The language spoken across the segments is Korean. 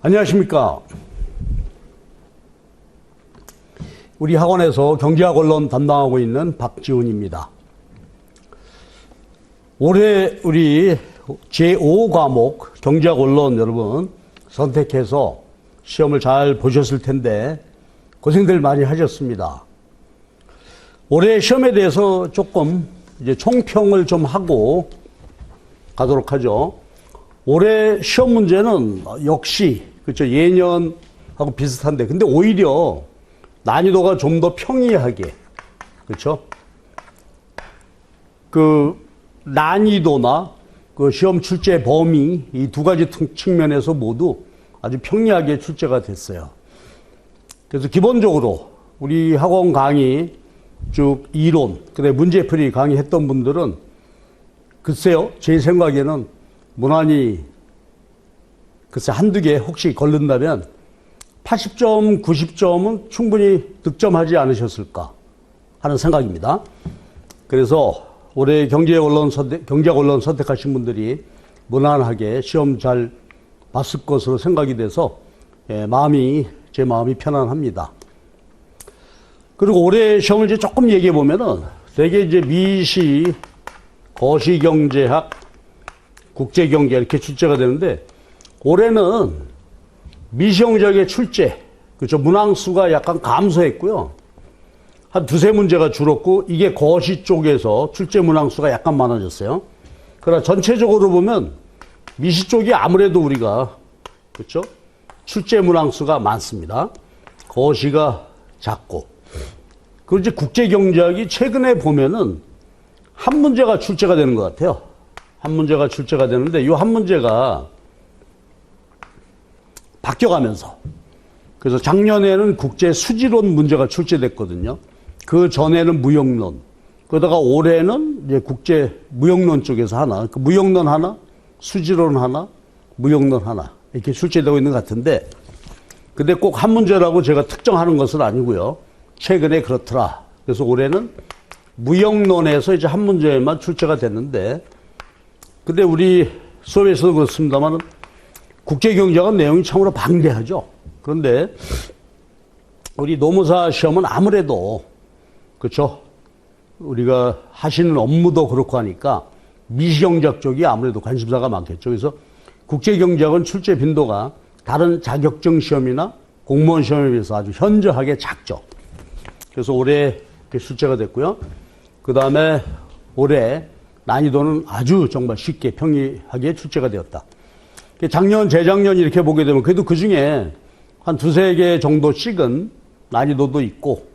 안녕하십니까. 우리 학원에서 경제학 언론 담당하고 있는 박지훈입니다. 올해 우리 제5과목 경제학 언론 여러분 선택해서 시험을 잘 보셨을 텐데 고생들 많이 하셨습니다. 올해 시험에 대해서 조금 이제 총평을 좀 하고 가도록 하죠. 올해 시험 문제는 역시 그렇죠, 예년하고 비슷한데 근데 오히려 난이도가 좀 더 평이하게 그렇죠. 그 난이도나 그 시험 출제 범위 이 두 가지 측면에서 모두 아주 평이하게 출제가 됐어요. 그래서 기본적으로 우리 학원 강의 쭉 이론 그다음에 문제풀이 강의했던 분들은 글쎄요 제 생각에는 무난히 글쎄 한두 개 혹시 걸른다면 80점, 90점은 충분히 득점하지 않으셨을까 하는 생각입니다. 그래서 올해 경제학 언론 선택하신 분들이 무난하게 시험 잘 봤을 것으로 생각이 돼서 제 마음이 편안합니다. 그리고 올해 시험을 이제 조금 얘기해 보면은 되게 이제 미시, 거시경제학, 국제경제 이렇게 출제가 되는데 올해는 미시경제학의 출제, 그렇죠. 문항수가 약간 감소했고요. 한 두세 문제가 줄었고 이게 거시 쪽에서 출제 문항수가 약간 많아졌어요. 그러나 전체적으로 보면 미시 쪽이 아무래도 우리가 그렇죠. 출제 문항수가 많습니다. 거시가 작고. 그리고 이제 국제경제학이 최근에 보면은 한 문제가 출제가 되는 것 같아요. 한 문제가 출제가 되는데 이 한 문제가 바뀌어가면서 그래서 작년에는 국제 수지론 문제가 출제됐거든요. 그 전에는 무역론, 그러다가 올해는 이제 국제 무역론 쪽에서 하나, 그 무역론 하나, 수지론 하나, 무역론 하나 이렇게 출제되고 있는 것 같은데, 근데 꼭 한 문제라고 제가 특정하는 것은 아니고요. 최근에 그렇더라. 그래서 올해는 무역론에서 이제 한 문제만 출제가 됐는데, 근데 우리 수업에서도 그렇습니다만 국제경제학 내용이 참으로 방대하죠. 그런데 우리 노무사 시험은 아무래도 그렇죠. 우리가 하시는 업무도 그렇고 하니까 미시경제학 쪽이 아무래도 관심사가 많겠죠. 그래서 국제경제학은 출제 빈도가 다른 자격증 시험이나 공무원 시험에 비해서 아주 현저하게 작죠. 그래서 올해 출제가 됐고요. 그 다음에 올해 난이도는 아주 정말 쉽게 평이하게 출제가 되었다. 작년, 재작년 이렇게 보게 되면 그래도 그 중에 한 두세 개 정도씩은 난이도도 있고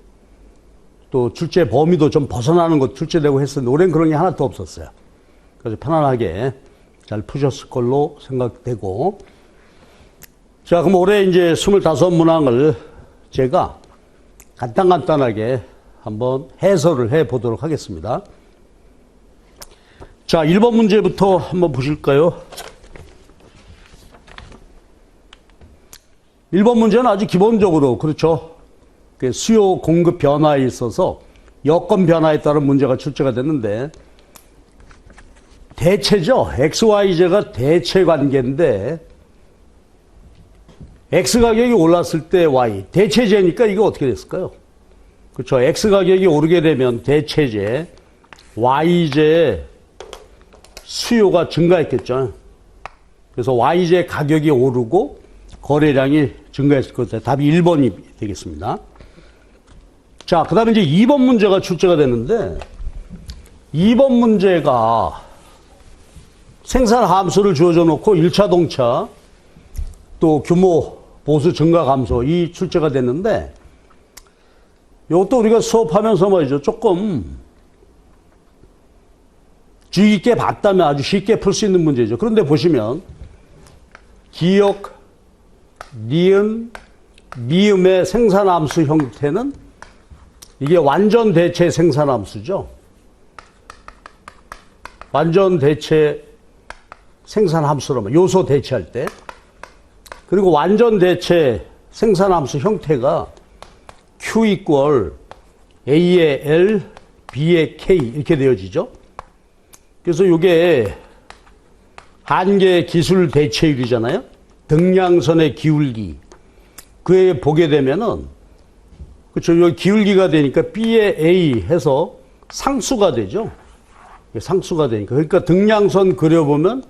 또 출제 범위도 좀 벗어나는 것 출제되고 했었는데 올해는 그런 게 하나도 없었어요. 그래서 편안하게 잘 푸셨을 걸로 생각되고. 자, 그럼 올해 이제 25문항을 제가 간단하게 한번 해설을 해 보도록 하겠습니다. 자, 1번 문제부터 한번 보실까요? 1번 문제는 아주 기본적으로 그렇죠. 수요 공급 변화에 있어서 여건 변화에 따른 문제가 출제가 됐는데 대체죠. XY제가 대체 관계인데 X 가격이 올랐을 때 Y 대체제니까 이거 어떻게 됐을까요? 그렇죠. X 가격이 오르게 되면 대체제, Y제 수요가 증가했겠죠. 그래서 Y제 가격이 오르고 거래량이 증가했을 것 같아요. 답이 1번이 되겠습니다. 자, 그 다음에 이제 2번 문제가 출제가 되는데 2번 문제가 생산 함수를 주어져 놓고 1차동차 또 규모 보수 증가 감소 이 출제가 됐는데 이것도 우리가 수업하면서 말이죠. 조금 주의 깊게 봤다면 아주 쉽게 풀 수 있는 문제죠. 그런데 보시면 기역, 니은, 미음의 생산함수 형태는 이게 완전 대체 생산함수죠. 완전 대체 생산함수라면 요소 대체할 때. 그리고 완전 대체 생산함수 형태가 Q 이퀄 A의 L, B의 K 이렇게 되어지죠. 그래서 이게 한계 기술 대체율이잖아요. 등량선의 기울기, 그에 보게 되면은, 그렇죠. 여기 기울기가 되니까 B에 A 해서 상수가 되죠. 상수가 되니까. 그러니까 등량선 그려보면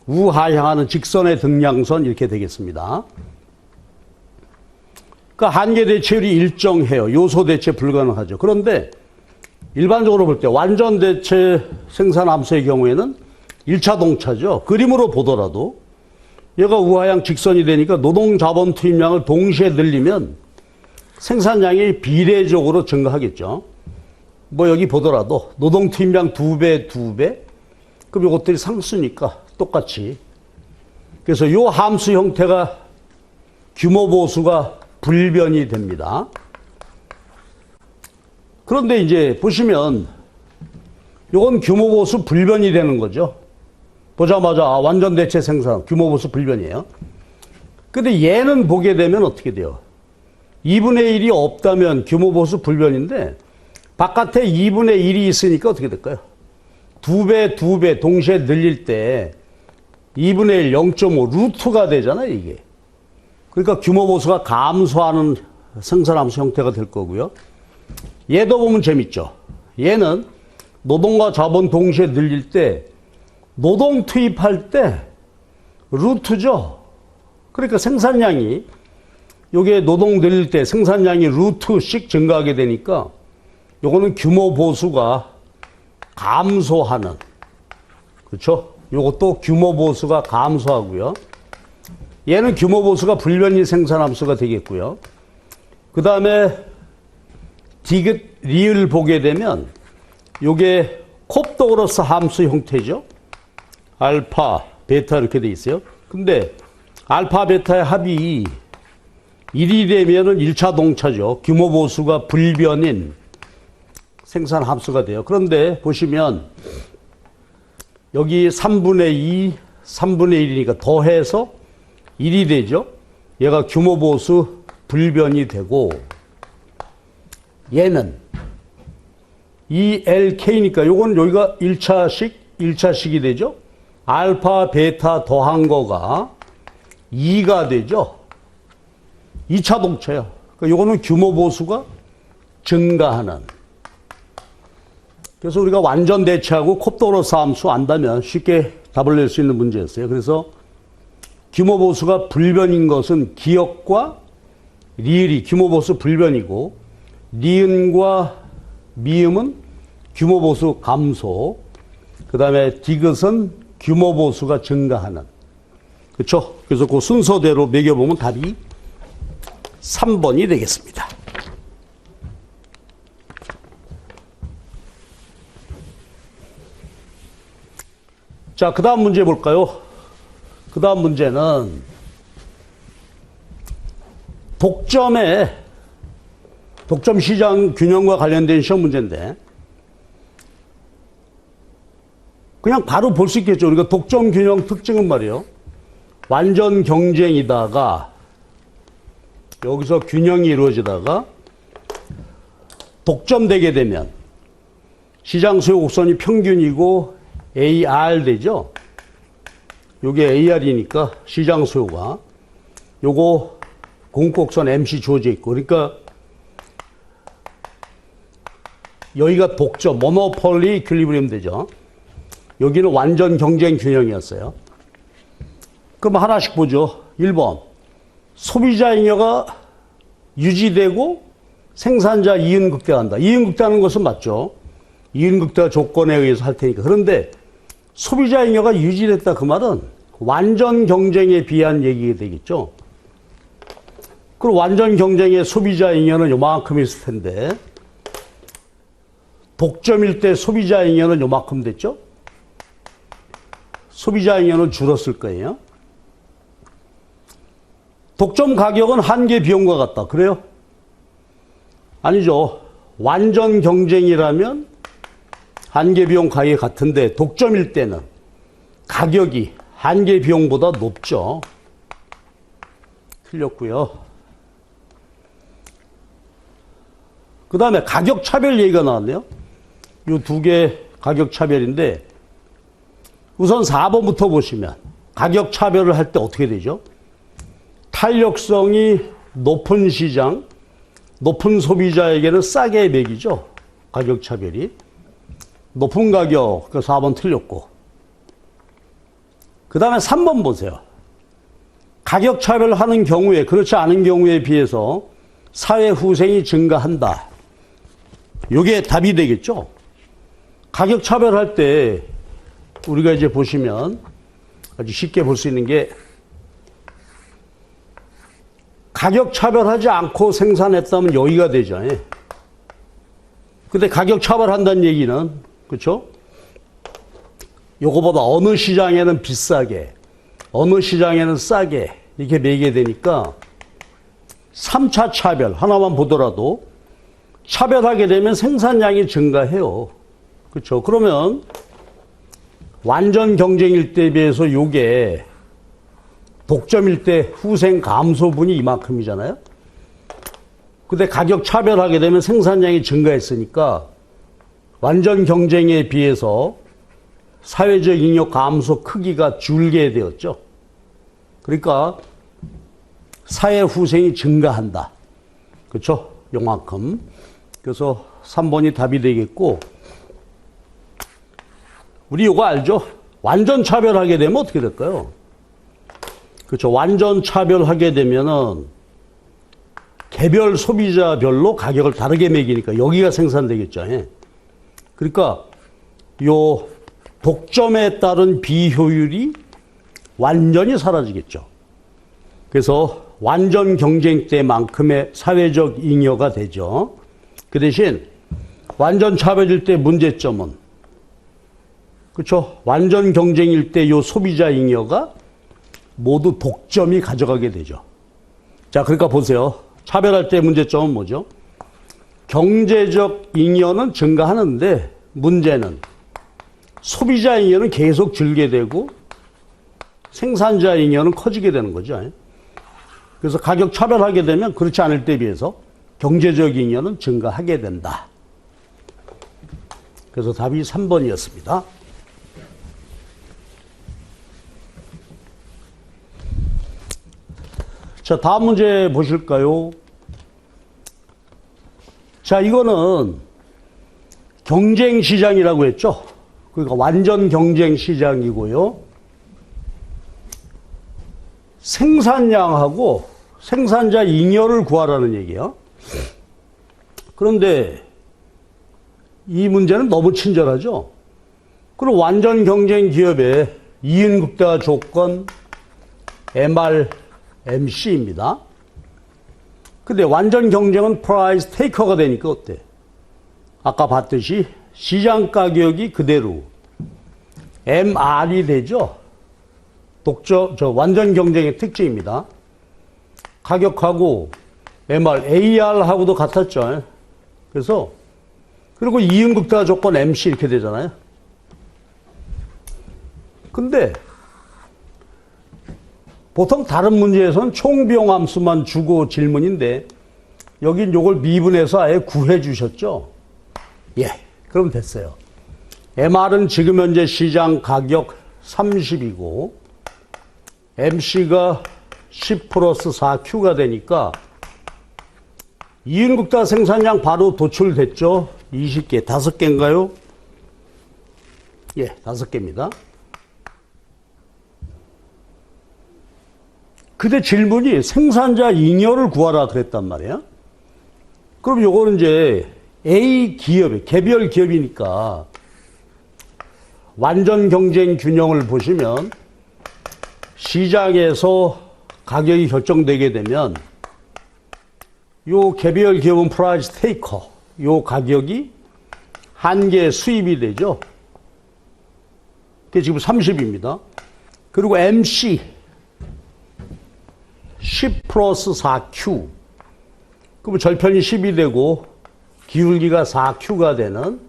우하 향하는 직선의 등량선 이렇게 되겠습니다. 그러니까 한계 대체율이 일정해요. 요소 대체 불가능하죠. 그런데 일반적으로 볼 때 완전 대체 생산 함수의 경우에는 1차 동차죠. 그림으로 보더라도 얘가 우하향 직선이 되니까 노동 자본 투입량을 동시에 늘리면 생산량이 비례적으로 증가하겠죠. 뭐 여기 보더라도 노동 투입량 2배, 2배. 그럼 이것들이 상수니까 똑같이. 그래서 요 함수 형태가 규모 보수가 불변이 됩니다. 그런데 이제 보시면 요건 규모 보수 불변이 되는 거죠. 보자마자 완전 대체 생산 규모 보수 불변이에요. 근데 얘는 보게 되면 어떻게 돼요? 2분의 1이 없다면 규모 보수 불변인데 바깥에 2분의 1이 있으니까 어떻게 될까요? 2배, 2배 동시에 늘릴 때 2분의 1, 0.5 루트가 되잖아요, 이게. 그러니까 규모 보수가 감소하는 생산함수 형태가 될 거고요. 얘도 보면 재밌죠. 얘는 노동과 자본 동시에 늘릴 때 노동 투입할 때 루트죠. 그러니까 생산량이 요게 노동 늘릴 때 생산량이 루트씩 증가하게 되니까 요거는 규모 보수가 감소하는, 그렇죠? 요것도 규모 보수가 감소하고요. 얘는 규모 보수가 불변이 생산함수가 되겠고요. 그 다음에 디귿 리을 보게 되면 요게 콥도그로스 함수 형태죠. 알파, 베타 이렇게 돼 있어요. 근데 알파, 베타의 합이 1이 되면은 1차 동차죠. 규모 보수가 불변인 생산 함수가 돼요. 그런데 보시면 여기 3분의 2, 3분의 1이니까 더해서 1이 되죠. 얘가 규모 보수 불변이 되고 얘는 ELK니까 요건 여기가 1차식이 되죠. 알파, 베타 더한 거가 2가 되죠. 2차 동차예요. 그러니까 요거는 규모 보수가 증가하는. 그래서 우리가 완전 대체하고 콥도그로스 함수 안다면 쉽게 답을 낼 수 있는 문제였어요. 그래서 규모 보수가 불변인 것은 기역과 리을이 규모 보수 불변이고 니은과 미음은 규모 보수 감소, 그 다음에 디귿은 규모 보수가 증가하는. 그렇죠? 그래서 그 순서대로 매겨보면 답이 3번이 되겠습니다. 자, 그 다음 문제 볼까요? 그 다음 문제는 독점 시장 균형과 관련된 시험 문제인데 그냥 바로 볼 수 있겠죠. 우리가 독점 균형 특징은 말이에요. 완전 경쟁이다가 여기서 균형이 이루어지다가 독점되게 되면 시장 수요 곡선이 평균이고 AR 되죠. 요게 AR이니까 시장 수요가 요거 공곡선 MC 주어져 있고 그러니까 여기가 독점 모노폴리 이퀄리브리엄 되죠. 여기는 완전 경쟁 균형이었어요. 그럼 하나씩 보죠. 1번 소비자 잉여가 유지되고 생산자 이윤 극대화한다. 이윤 극대화하는 것은 맞죠. 이윤 극대화 조건에 의해서 할 테니까. 그런데 소비자 잉여가 유지됐다 그 말은 완전 경쟁에 비한 얘기가 되겠죠. 그리고 완전 경쟁의 소비자 잉여는 요만큼 있을 텐데 독점일 때 소비자 잉여는 요만큼 됐죠. 소비자 잉여는 줄었을 거예요. 독점 가격은 한계 비용과 같다. 그래요? 아니죠. 완전 경쟁이라면 한계 비용 가격이 같은데 독점일 때는 가격이 한계 비용보다 높죠. 틀렸고요. 그 다음에 가격 차별 얘기가 나왔네요. 이 두 개 가격 차별인데 우선 4번부터 보시면 가격 차별을 할 때 어떻게 되죠? 탄력성이 높은 시장, 높은 소비자에게는 싸게 매기죠. 가격 차별이. 높은 가격, 그 4번 틀렸고. 그 다음에 3번 보세요. 가격 차별하는 경우에, 그렇지 않은 경우에 비해서 사회 후생이 증가한다. 이게 답이 되겠죠. 가격 차별할 때 우리가 이제 보시면 아주 쉽게 볼 수 있는 게 가격 차별하지 않고 생산했다면 여기가 되죠. 근데 가격 차별한다는 얘기는, 그렇죠? 요거보다 어느 시장에는 비싸게, 어느 시장에는 싸게 이렇게 매게 되니까 3차 차별 하나만 보더라도 차별하게 되면 생산량이 증가해요. 그렇죠? 그러면 완전 경쟁일 때에 비해서 요게 독점일 때 후생 감소분이 이만큼이잖아요. 근데 가격 차별하게 되면 생산량이 증가했으니까 완전 경쟁에 비해서 사회적 잉여 감소 크기가 줄게 되었죠. 그러니까 사회 후생이 증가한다. 그렇죠? 요만큼. 그래서 3번이 답이 되겠고, 우리 요거 알죠? 완전 차별하게 되면 어떻게 될까요? 그렇죠. 완전 차별하게 되면은 개별 소비자별로 가격을 다르게 매기니까 여기가 생산되겠죠. 그러니까 요 독점에 따른 비효율이 완전히 사라지겠죠. 그래서 완전 경쟁 때만큼의 사회적 잉여가 되죠. 그 대신 완전 차별일 때 문제점은, 그렇죠? 완전 경쟁일 때 요 소비자 잉여가 모두 독점이 가져가게 되죠. 자, 그러니까 보세요. 차별할 때 문제점은 뭐죠? 경제적 잉여는 증가하는데 문제는 소비자 잉여는 계속 줄게 되고 생산자 잉여는 커지게 되는 거죠. 그래서 가격 차별하게 되면 그렇지 않을 때에 비해서 경제적 잉여는 증가하게 된다. 그래서 답이 3번이었습니다. 자, 다음 문제 보실까요? 자, 이거는 경쟁 시장이라고 했죠. 그러니까 완전 경쟁 시장이고요. 생산량하고 생산자 잉여를 구하라는 얘기예요. 그런데 이 문제는 너무 친절하죠. 그럼 완전 경쟁 기업의 이윤극대화 조건 MR, MC입니다. 근데 완전 경쟁은 프라이스 테이커가 되니까 어때? 아까 봤듯이 시장 가격이 그대로 MR이 되죠. 완전 경쟁의 특징입니다. 가격하고 MR, AR하고도 같았죠. 그래서 그리고 이윤극대화 조건 MC 이렇게 되잖아요. 근데 보통 다른 문제에서는 총비용 함수만 주고 질문인데 여긴 요걸 미분해서 아예 구해 주셨죠. 예, 그럼 됐어요. MR은 지금 현재 시장 가격 30이고 MC가 10 플러스 4Q가 되니까 이윤극대화 생산량 바로 도출됐죠. 20개, 5개인가요? 예, 5개입니다. 근데 질문이 생산자 잉여를 구하라 그랬단 말이에요. 그럼 요거는 이제 A 기업이, 개별 기업이니까 완전 경쟁 균형을 보시면 시장에서 가격이 결정되게 되면 요 개별 기업은 프라이스 테이커, 요 가격이 한계 수입이 되죠. 그게 지금 30입니다. 그리고 MC 10 플러스 4Q. 그러면 절편이 10이 되고 기울기가 4Q가 되는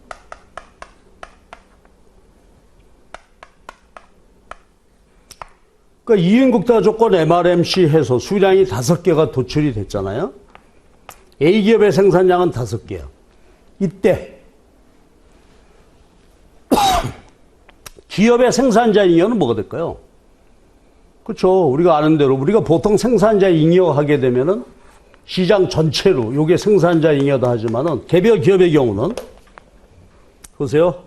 그러니까 이윤극대화 조건 MRMC 해서 수량이 5개가 도출이 됐잖아요. A기업의 생산량은 5개야. 이때 기업의 생산자 잉여는 뭐가 될까요? 그렇죠. 우리가 아는 대로 우리가 보통 생산자 잉여 하게 되면은 시장 전체로 요게 생산자 잉여다 하지만은 개별 기업의 경우는 보세요.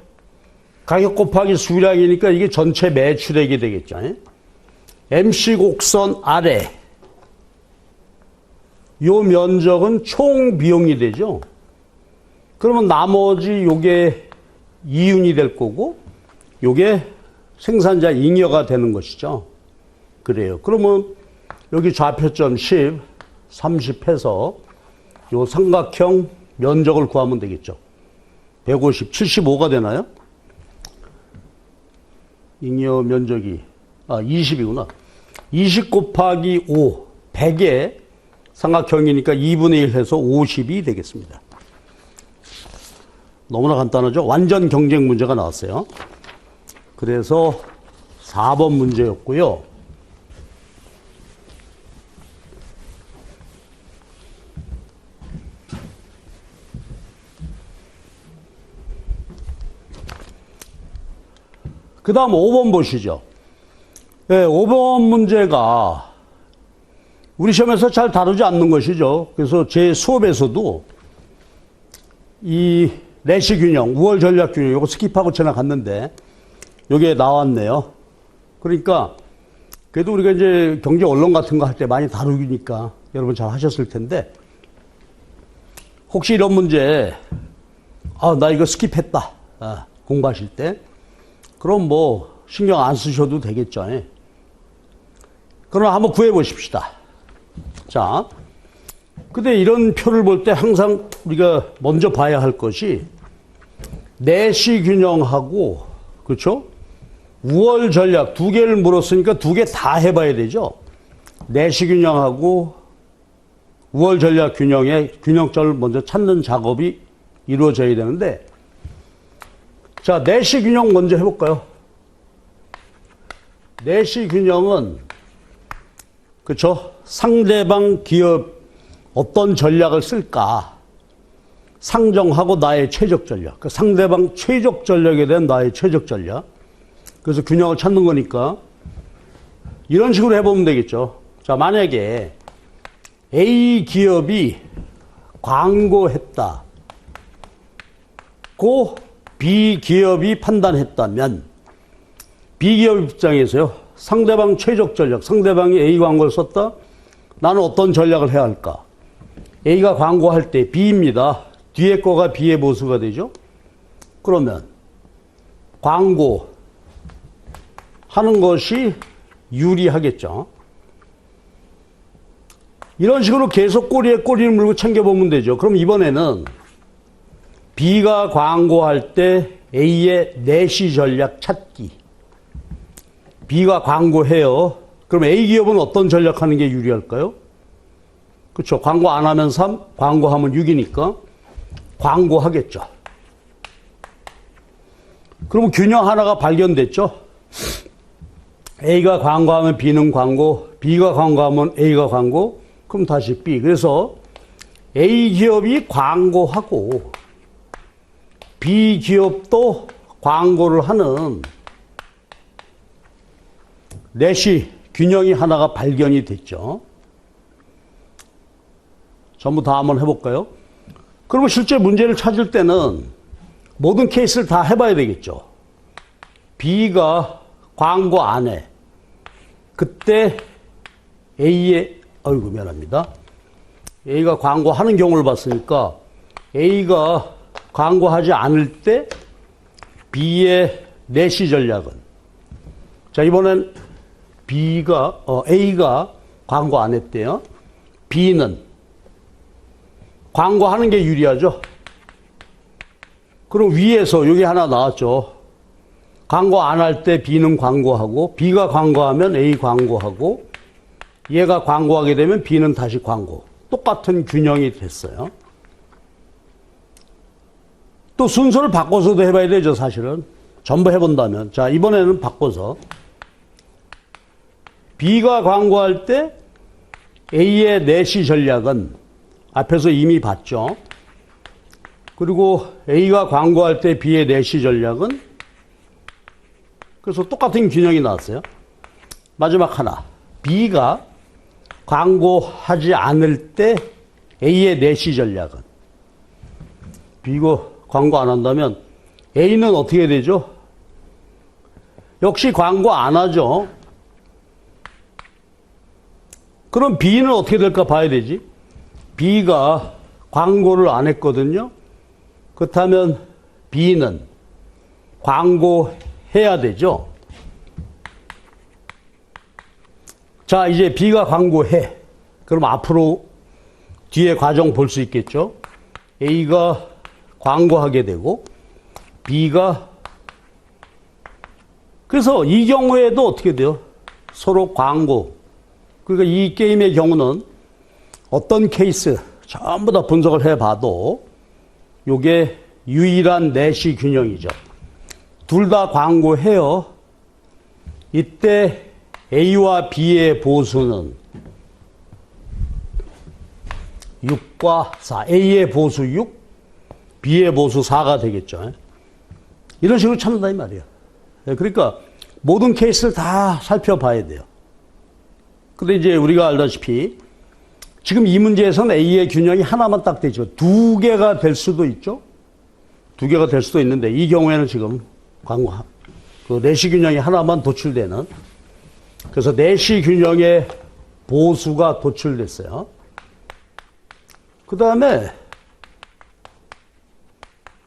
가격 곱하기 수량이니까 이게 전체 매출액이 되겠죠. MC 곡선 아래 요 면적은 총 비용이 되죠. 그러면 나머지 요게 이윤이 될 거고 요게 생산자 잉여가 되는 것이죠. 그래요. 그러면 여기 좌표점 10, 30 해서 요 삼각형 면적을 구하면 되겠죠. 150, 75가 되나요? 잉여 면적이 20이구나. 20 곱하기 5, 100에 삼각형이니까 2분의 1 해서 50이 되겠습니다. 너무나 간단하죠? 완전 경쟁 문제가 나왔어요. 그래서 4번 문제였고요. 그 다음 5번 보시죠. 네, 5번 문제가 우리 시험에서 잘 다루지 않는 것이죠. 그래서 제 수업에서도 이 내시 균형, 우월 전략 균형, 이거 스킵하고 지나갔는데 여기에 나왔네요. 그러니까 그래도 우리가 이제 경제 언론 같은 거 할 때 많이 다루니까 여러분 잘 하셨을 텐데 혹시 이런 문제 나 이거 스킵했다 공부하실 때 그럼 뭐 신경 안 쓰셔도 되겠죠. 그럼 한번 구해 보십시다. 자, 근데 이런 표를 볼 때 항상 우리가 먼저 봐야 할 것이 내시 균형하고 그렇죠? 우월 전략 두 개를 물었으니까 두 개 다 해봐야 되죠. 내시 균형하고 우월 전략 균형의 균형점을 먼저 찾는 작업이 이루어져야 되는데 자, 내시 균형 먼저 해볼까요? 내시 균형은 그렇죠? 상대방 기업 어떤 전략을 쓸까 상정하고 나의 최적 전략. 그 상대방 최적 전략에 대한 나의 최적 전략. 그래서 균형을 찾는 거니까 이런 식으로 해보면 되겠죠. 자, 만약에 A 기업이 광고했다. 고 B 기업이 판단했다면 B 기업 입장에서요. 상대방 최적 전략, 상대방이 A 광고를 썼다. 나는 어떤 전략을 해야 할까? A가 광고할 때 B입니다. 뒤에 거가 B의 보수가 되죠. 그러면 광고 하는 것이 유리하겠죠. 이런 식으로 계속 꼬리에 꼬리를 물고 챙겨보면 되죠. 그럼 이번에는 B가 광고할 때 A의 내시 전략 찾기. B가 광고해요. 그럼 A 기업은 어떤 전략하는 게 유리할까요? 그렇죠. 광고 안 하면 3, 광고하면 6이니까 광고하겠죠. 그러면 균형 하나가 발견됐죠. A가 광고하면 B는 광고, B가 광고하면 A가 광고, 그럼 다시 B. 그래서 A 기업이 광고하고 B 기업도 광고를 하는 내시 균형이 하나가 발견이 됐죠. 전부 다 한번 해볼까요? 그리고 실제 문제를 찾을 때는 모든 케이스를 다 해봐야 되겠죠. B가 광고 안 해. 그때 A의, 미안합니다. A가 광고하는 경우를 봤으니까 A가 광고하지 않을 때 B의 내시 전략은 자, 이번엔 A가 광고 안 했대요. B는 광고하는 게 유리하죠. 그럼 위에서 여기 하나 나왔죠. 광고 안 할 때 B는 광고하고 B가 광고하면 A 광고하고 얘가 광고하게 되면 B는 다시 광고. 똑같은 균형이 됐어요. 또 순서를 바꿔서도 해봐야 되죠, 사실은. 전부 해본다면. 자, 이번에는 바꿔서 B가 광고할 때 A의 내시 전략은 앞에서 이미 봤죠. 그리고 A가 광고할 때 B의 내시 전략은 그래서 똑같은 균형이 나왔어요. 마지막 하나. B가 광고하지 않을 때 A의 내시 전략은, B가 광고 안 한다면 A는 어떻게 되죠? 역시 광고 안 하죠. 그럼 B는 어떻게 될까 봐야 되지. B가 광고를 안 했거든요. 그렇다면 B는 광고해야 되죠. 자, 이제 B가 광고해. 그럼 앞으로 뒤에 과정 볼 수 있겠죠. A가 광고하게 되고 B가, 그래서 이 경우에도 어떻게 돼요? 서로 광고. 그러니까 이 게임의 경우는 어떤 케이스 전부 다 분석을 해봐도 이게 유일한 내시 균형이죠. 둘 다 광고해요. 이때 A와 B의 보수는 6과 4. A의 보수 6, B의 보수 4가 되겠죠. 이런 식으로 찾는다 이 말이에요. 그러니까 모든 케이스를 다 살펴봐야 돼요. 근데 이제 우리가 알다시피 지금 이 문제에서는 A의 균형이 하나만 딱 되죠. 두 개가 될 수도 있죠. 두 개가 될 수도 있는데 이 경우에는 지금 광고 그 내시 균형이 하나만 도출되는, 그래서 내시 균형의 보수가 도출됐어요. 그 다음에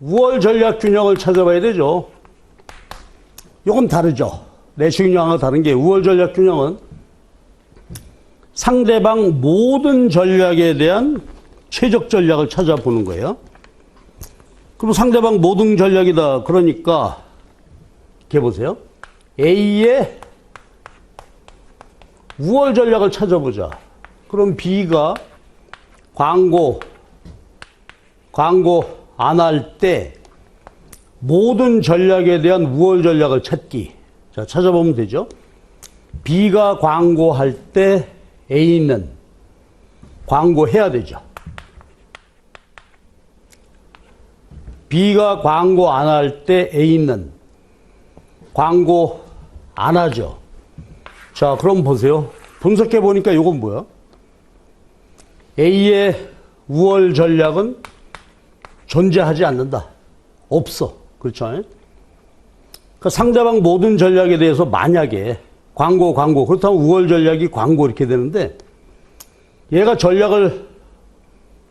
우월 전략 균형을 찾아봐야 되죠. 이건 다르죠. 내시 균형하고 다른 게, 우월 전략 균형은 상대방 모든 전략에 대한 최적 전략을 찾아보는 거예요. 그럼 상대방 모든 전략이다. 그러니까 이렇게 보세요. A의 우월 전략을 찾아보자. 그럼 B가 광고 안 할 때 모든 전략에 대한 우월 전략을 찾기. 자, 찾아보면 되죠. B가 광고할 때 A는 광고해야 되죠. B가 광고 안 할 때 A는 광고 안 하죠. 자, 그럼 보세요. 분석해 보니까 이건 뭐야? A의 우월 전략은 존재하지 않는다. 없어. 그렇죠? 그러니까 상대방 모든 전략에 대해서 만약에 광고, 그렇다면 우월 전략이 광고 이렇게 되는데, 얘가 전략을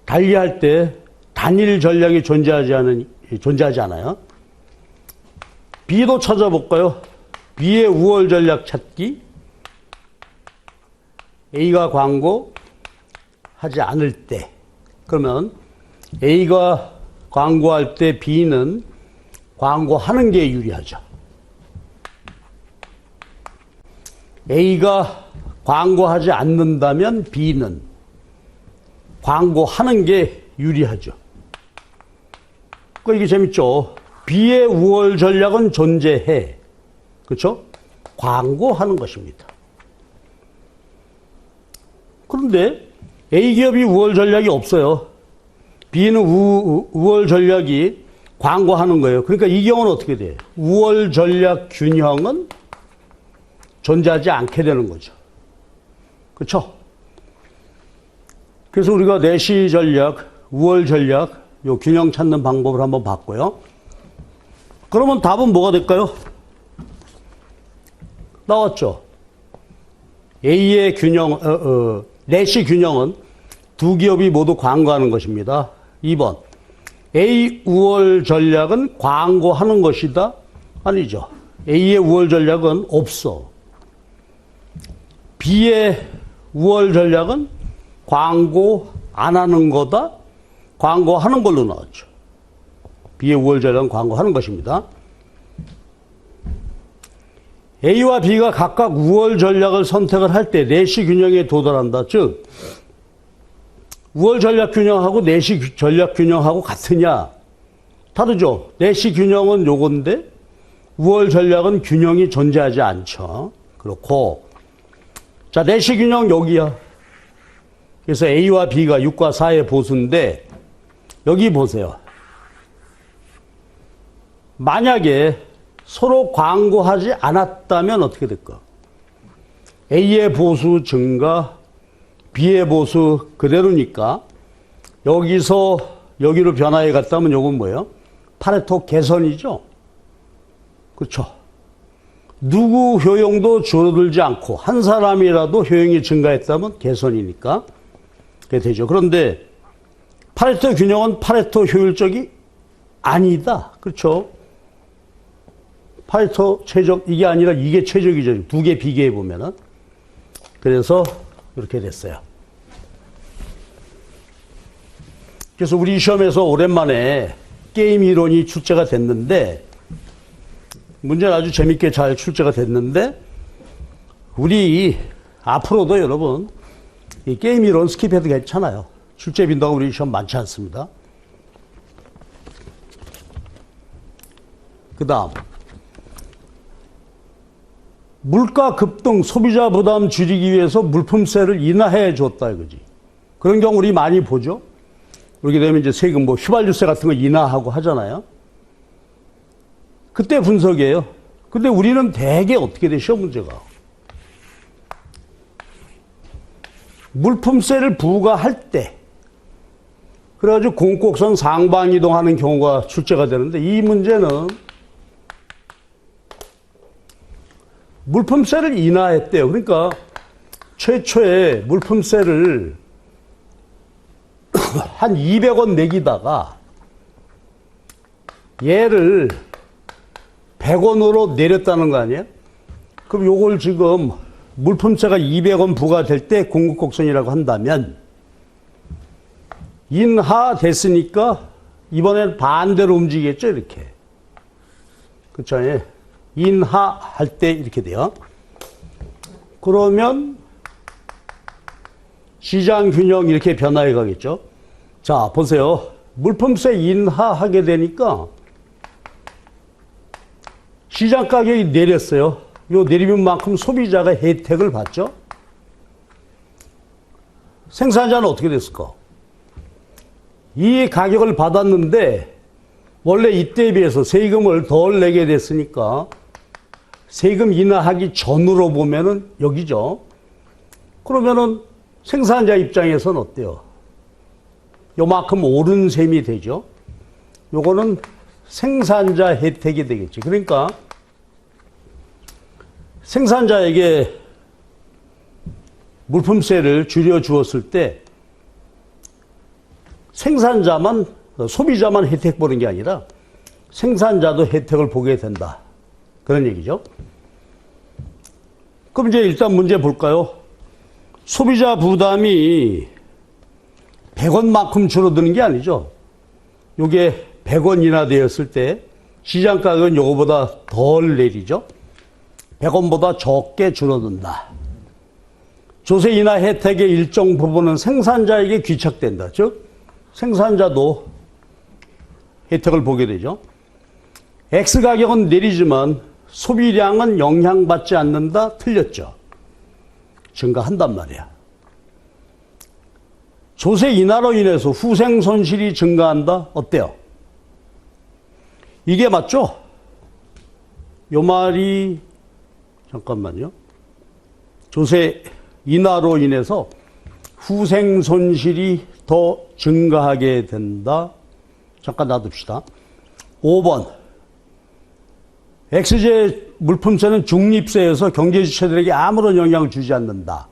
달리할 때 단일 전략이 존재하지 않아요. B도 찾아볼까요? B의 우월 전략 찾기. A가 광고 하지 않을 때. 그러면 A가 광고할 때 B는 광고하는 게 유리하죠. A가 광고하지 않는다면 B는 광고하는 게 유리하죠. 그러니까 이게 재밌죠. B의 우월 전략은 존재해. 그렇죠? 광고하는 것입니다. 그런데 A기업이 우월 전략이 없어요. B는 우월 전략이 광고하는 거예요. 그러니까 이 경우는 어떻게 돼요? 우월 전략 균형은 존재하지 않게 되는 거죠. 그렇죠? 그래서 우리가 내시 전략, 우월 전략, 요 균형 찾는 방법을 한번 봤고요. 그러면 답은 뭐가 될까요? 나왔죠. A의 균형, 내시 균형은 두 기업이 모두 광고하는 것입니다. 2번. A 우월 전략은 광고하는 것이다? 아니죠. A의 우월 전략은 없어. B의 우월 전략은 광고 안 하는 거다? 광고하는 걸로 나왔죠. B의 우월 전략은 광고하는 것입니다. A와 B가 각각 우월 전략을 선택을 할 때 내시 균형에 도달한다. 즉, 우월 전략 균형하고 내시 전략 균형하고 같으냐? 다르죠. 내시 균형은 요건데 우월 전략은 균형이 존재하지 않죠. 그렇고, 자, 내시 균형 여기야. 그래서 A와 B가 6과 4의 보수인데 여기 보세요. 만약에 서로 광고하지 않았다면 어떻게 될까? A의 보수 증가, B의 보수 그대로니까 여기서 여기로 변화해 갔다면 요건 뭐예요? 파레토 개선이죠. 그렇죠. 누구 효용도 줄어들지 않고 한 사람이라도 효용이 증가했다면 개선이니까 그게 되죠. 그런데 파레토 균형은 파레토 효율적이 아니다. 그렇죠. 파레토 최적 이게 아니라 이게 최적이죠. 두 개 비교해 보면은. 그래서 이렇게 됐어요. 그래서 우리 시험에서 오랜만에 게임 이론이 출제가 됐는데 문제는 아주 재밌게 잘 출제가 됐는데 우리 앞으로도 여러분 이 게임 이론 스킵해도 괜찮아요. 출제 빈도가 우리 시험 많지 않습니다. 그 다음 물가 급등 소비자 부담 줄이기 위해서 물품세를 인하해 줬다 이거지. 그런 경우 우리 많이 보죠. 그렇게 되면 이제 세금 뭐 휘발유세 같은 거 인하하고 하잖아요. 그때 분석이에요. 근데 우리는 대개 어떻게 돼 시험 문제가 물품세를 부과할 때 그래가지고 공곡선 상방이동하는 경우가 출제가 되는데 이 문제는 물품세를 인하했대요. 그러니까 최초에 물품세를 한 200원 내기다가 얘를 100원으로 내렸다는 거 아니에요? 그럼 요걸 지금 물품세가 200원 부과될 때 공급곡선이라고 한다면 인하됐으니까 이번엔 반대로 움직이겠죠, 이렇게. 그쵸? 인하할 때 이렇게 돼요. 그러면 시장 균형 이렇게 변화해 가겠죠. 자, 보세요. 물품세 인하하게 되니까 시장 가격이 내렸어요. 요 내리는 만큼 소비자가 혜택을 받죠. 생산자는 어떻게 됐을까? 이 가격을 받았는데 원래 이때에 비해서 세금을 덜 내게 됐으니까 세금 인하하기 전으로 보면은 여기죠. 그러면은 생산자 입장에서는 어때요? 요만큼 오른 셈이 되죠. 요거는 생산자 혜택이 되겠지. 그러니까 생산자에게 물품세를 줄여 주었을 때 생산자만, 소비자만 혜택 보는 게 아니라 생산자도 혜택을 보게 된다. 그런 얘기죠. 그럼 이제 일단 문제 볼까요? 소비자 부담이 100원만큼 줄어드는 게 아니죠. 요게 100원 인하 되었을 때 시장 가격은 요거보다 덜 내리죠. 100원보다 적게 줄어든다. 조세 인하 혜택의 일정 부분은 생산자에게 귀착된다. 즉 생산자도 혜택을 보게 되죠. X 가격은 내리지만 소비량은 영향받지 않는다. 틀렸죠. 증가한단 말이야. 조세 인하로 인해서 후생 손실이 증가한다. 어때요? 이게 맞죠? 요 말이 잠깐만요. 조세 인하로 인해서 후생 손실이 더 증가하게 된다. 잠깐 놔둡시다. 5번. X제 물품세는 중립세여서 경제주체들에게 아무런 영향을 주지 않는다.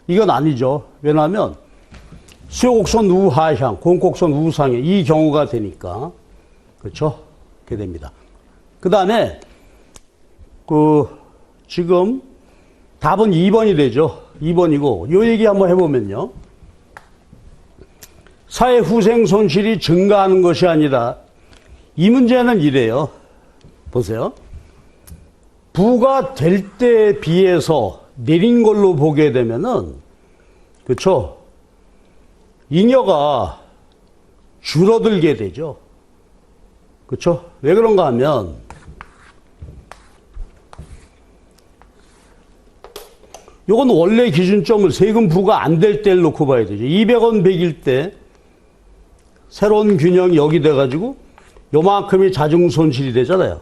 이건 아니죠. 왜냐하면 수요곡선 우하향, 공곡선 우상향 이 경우가 되니까. 그렇죠? 그렇게 됩니다. 그 다음에 지금 답은 2번이 되죠. 2번이고 요 얘기 한번 해보면요. 사회 후생 손실이 증가하는 것이 아니라 이 문제는 이래요. 보세요. 부과될 때에 비해서 내린 걸로 보게 되면은 그렇죠. 잉여가 줄어들게 되죠. 그렇죠? 왜 그런가 하면 요건 원래 기준점을 세금 부과 안 될 때를 놓고 봐야 되죠. 200원 100일 때 새로운 균형이 여기 돼가지고 요만큼이 자중 손실이 되잖아요.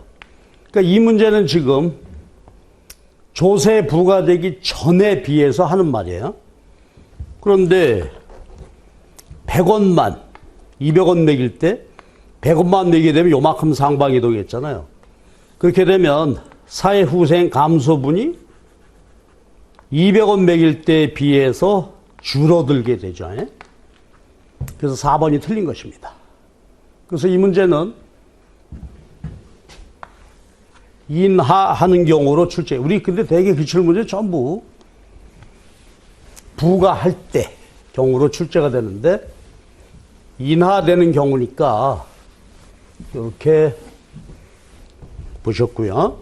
그러니까 이 문제는 지금 조세 부과되기 전에 비해서 하는 말이에요. 그런데 100원만, 200원 매길 때 100원만 매게 되면 요만큼 상방이동이 했잖아요. 그렇게 되면 사회후생 감소분이 200원 매길 때에 비해서 줄어들게 되죠. 그래서 4번이 틀린 것입니다. 그래서 이 문제는 인하하는 경우로 출제. 우리 근데 대개 기출문제 전부 부과할 때 경우로 출제가 되는데 인하되는 경우니까 이렇게 보셨고요.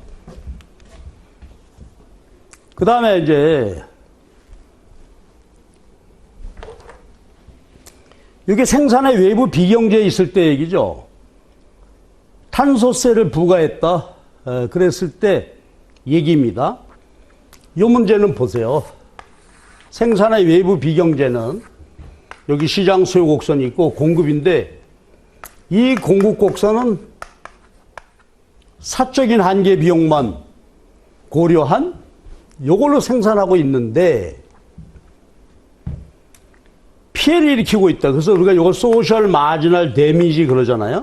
그 다음에 이제 이게 생산의 외부 비경제에 있을 때 얘기죠. 탄소세를 부과했다. 그랬을 때 얘기입니다. 이 문제는 보세요. 생산의 외부 비경제는 여기 시장 수요 곡선이 있고 공급인데 이 공급 곡선은 사적인 한계 비용만 고려한 이걸로 생산하고 있는데 피해를 일으키고 있다. 그래서 우리가 이걸 소셜 마지널 데미지 그러잖아요.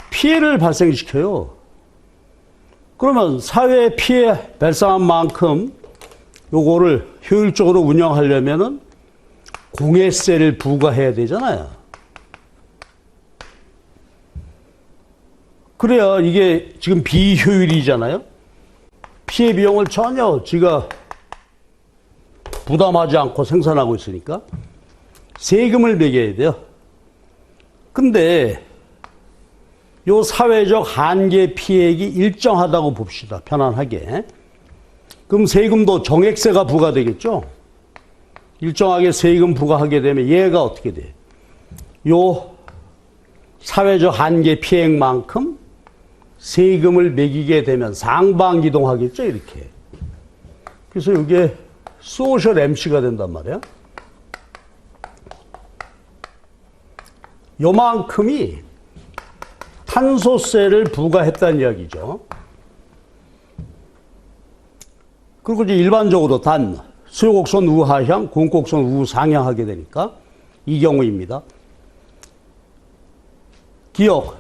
피해를 발생시켜요. 그러면 사회에 피해 발생한 만큼 요거를 효율적으로 운영하려면은 공해세를 부과해야 되잖아요. 그래야 이게 지금 비효율이잖아요. 피해 비용을 전혀 지가 부담하지 않고 생산하고 있으니까 세금을 매겨야 돼요. 근데 요 사회적 한계 피해액이 일정하다고 봅시다. 편안하게. 그럼 세금도 정액세가 부과되겠죠? 일정하게 세금 부과하게 되면 얘가 어떻게 돼? 요 사회적 한계 피해액만큼 세금을 매기게 되면 상방기동하겠죠? 이렇게. 그래서 이게 소셜 MC가 된단 말이야. 요만큼이 탄소세를 부과했다는 이야기죠. 그리고 이제 일반적으로 단 수요곡선 우하향, 공곡선 우상향하게 되니까 이 경우입니다. 기억,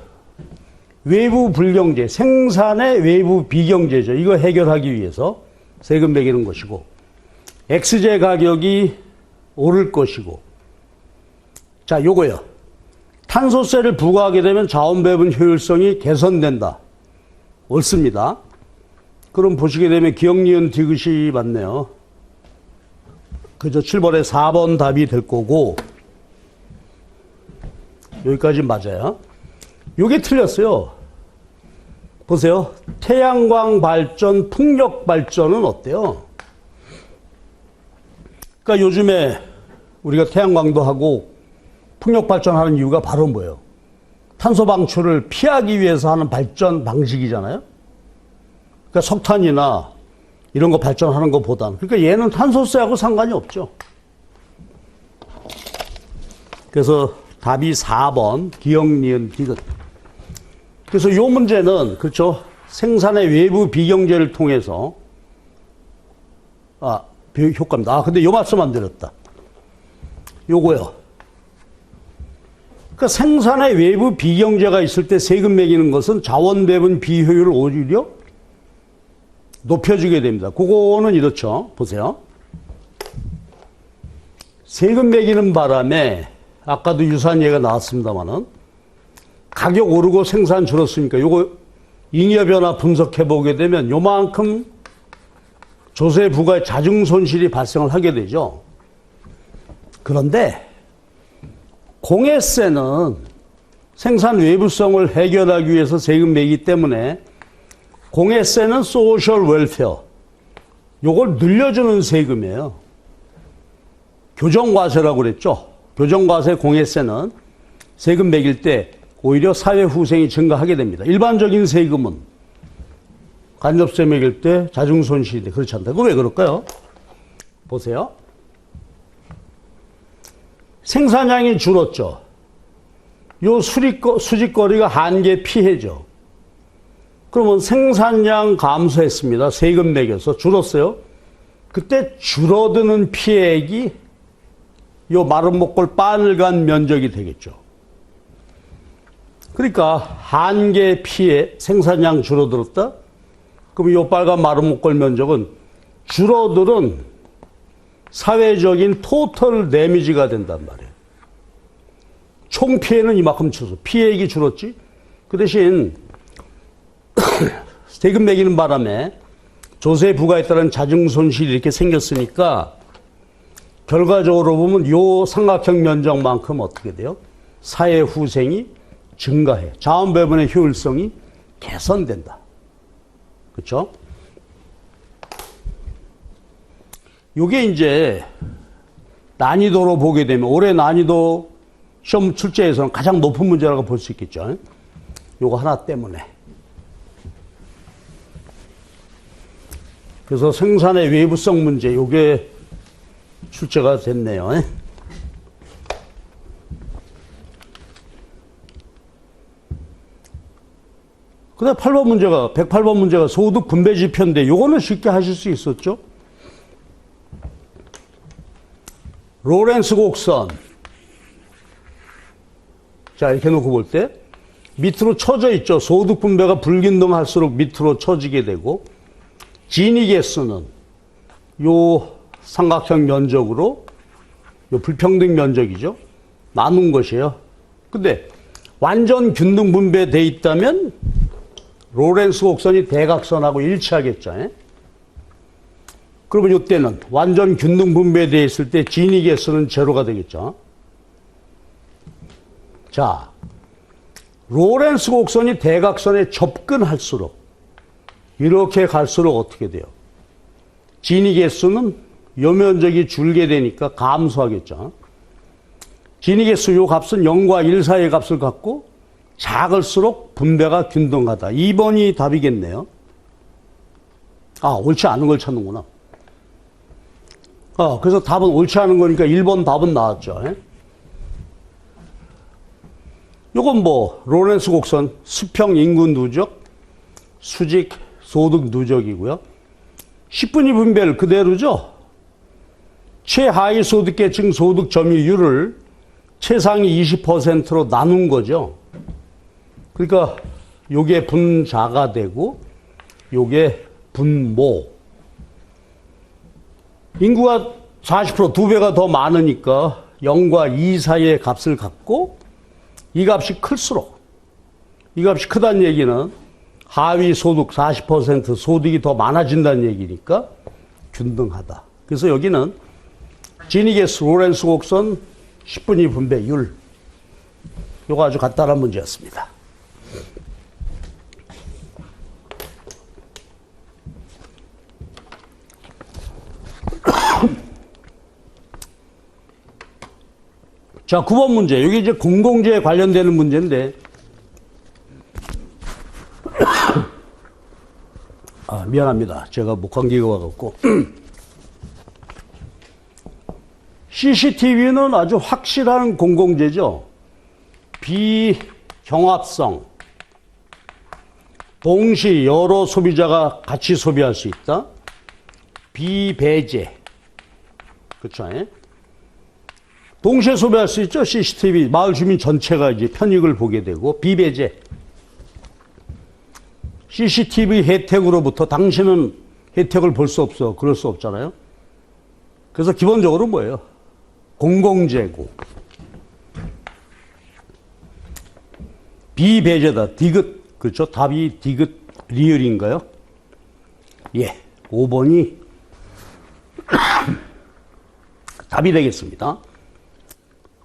외부 불경제, 생산의 외부 비경제죠. 이거 해결하기 위해서 세금 매기는 것이고 X제 가격이 오를 것이고 자, 요거요. 탄소세를 부과하게 되면 자원배분 효율성이 개선된다. 옳습니다. 그럼 보시게 되면 기억, 니은, 디귿이 맞네요. 그저 7번에 4번 답이 될 거고 여기까지 맞아요. 요게 틀렸어요. 보세요. 태양광 발전, 풍력 발전은 어때요? 그러니까 요즘에 우리가 태양광도 하고 풍력 발전하는 이유가 바로 뭐예요? 탄소 방출을 피하기 위해서 하는 발전 방식이잖아요. 그러니까 석탄이나 이런 거 발전하는 것보다는. 그러니까 얘는 탄소세하고 상관이 없죠. 그래서 답이 4번 기억, 니은, 디귿. 그래서 이 문제는 그렇죠. 생산의 외부 비경제를 통해서 효과입니다. 근데 요 말씀 안 드렸다. 요거요. 그러니까 생산의 외부 비경제가 있을 때 세금 매기는 것은 자원 배분 비효율을 오히려 높여주게 됩니다. 그거는 이렇죠. 보세요. 세금 매기는 바람에 아까도 유사한 얘기가 나왔습니다만은 가격 오르고 생산 줄었으니까 요거 잉여 변화 분석해 보게 되면 요만큼 조세 부과의 자중 손실이 발생을 하게 되죠. 그런데 공해세는 생산 외부성을 해결하기 위해서 세금 매기 때문에 공해세는 소셜 웰페어 요걸 늘려주는 세금이에요. 교정과세라고 그랬죠. 교정과세 공해세는 세금 매길 때 오히려 사회 후생이 증가하게 됩니다. 일반적인 세금은 간접세 매길 때 자중손실인데 그렇지 않다. 그거 왜 그럴까요? 보세요. 생산량이 줄었죠. 요 수직거리가 한계 피해죠. 그러면 생산량 감소했습니다. 세금 매겨서 줄었어요. 그때 줄어드는 피해액이 요 마른 목골 바늘간 면적이 되겠죠. 그러니까 한계 피해 생산량 줄어들었다. 그럼 요 빨간 마른 목골 면적은 줄어들은 사회적인 토털 데미지가 된단 말이에요. 총 피해는 이만큼 줄었어. 피해액이 줄었지. 그 대신 세금 매기는 바람에 조세 부과에 따른 자증 손실이 이렇게 생겼으니까 결과적으로 보면 요 삼각형 면적만큼 어떻게 돼요? 사회 후생이 증가해. 자원 배분의 효율성이 개선된다. 그렇죠? 요게 이제 난이도로 보게 되면 올해 난이도 시험 출제에서는 가장 높은 문제라고 볼 수 있겠죠. 요거 하나 때문에. 그래서 생산의 외부성 문제, 요게 출제가 됐네요. 그 다음 8번 문제가, 108번 문제가 소득 분배 지표인데 요거는 쉽게 하실 수 있었죠? 로렌스 곡선. 자, 이렇게 놓고 볼 때 밑으로 처져 있죠. 소득 분배가 불균등할수록 밑으로 처지게 되고 지니 개수는 요 삼각형 면적으로 요 불평등 면적이죠. 나눈 것이에요. 근데 완전 균등 분배돼 있다면 로렌스 곡선이 대각선하고 일치하겠죠. 그러면 이때는 완전 균등 분배되어 있을 때 지니 개수는 제로가 되겠죠. 자, 로렌스 곡선이 대각선에 접근할수록 이렇게 갈수록 어떻게 돼요? 지니 개수는 요 면적이 줄게 되니까 감소하겠죠. 지니 개수 요 값은 0과 1 사이의 값을 갖고 작을수록 분배가 균등하다. 2번이 답이겠네요. 아, 옳지 않은 걸 찾는구나. 그래서 답은 옳지 않은 거니까 1번 답은 나왔죠. 요건 뭐 로렌스 곡선 수평 인구 누적, 수직 소득 누적이고요. 10분위 분배를 그대로죠. 최하위 소득계층 소득 점유율을 최상위 20%로 나눈 거죠. 그러니까 요게 분자가 되고 요게 분모. 인구가 40% 2배가 더 많으니까 0과 2 사이의 값을 갖고 이 값이 클수록 이 값이 크다는 얘기는 하위 소득 40% 소득이 더 많아진다는 얘기니까 균등하다. 그래서 여기는 지니 개수 로렌스 곡선 10분위 분배율. 요거 아주 간단한 문제였습니다. 자, 9번 문제. 여기 이제 공공재에 관련되는 문제인데, 미안합니다. 제가 목감기가 와갖고. CCTV는 아주 확실한 공공재죠. 비경합성. 동시 여러 소비자가 같이 소비할 수 있다. 비배제. 그렇죠? 동시에 소비할 수 있죠. CCTV. 마을 주민 전체가 이제 편익을 보게 되고, 비배제. CCTV 혜택으로부터 당신은 혜택을 볼 수 없어. 그럴 수 없잖아요. 그래서 기본적으로 뭐예요? 공공재고. 비배제다. 디귿. 그렇죠? 답이 디귿 리을인가요? 예. 5번이 답이 되겠습니다.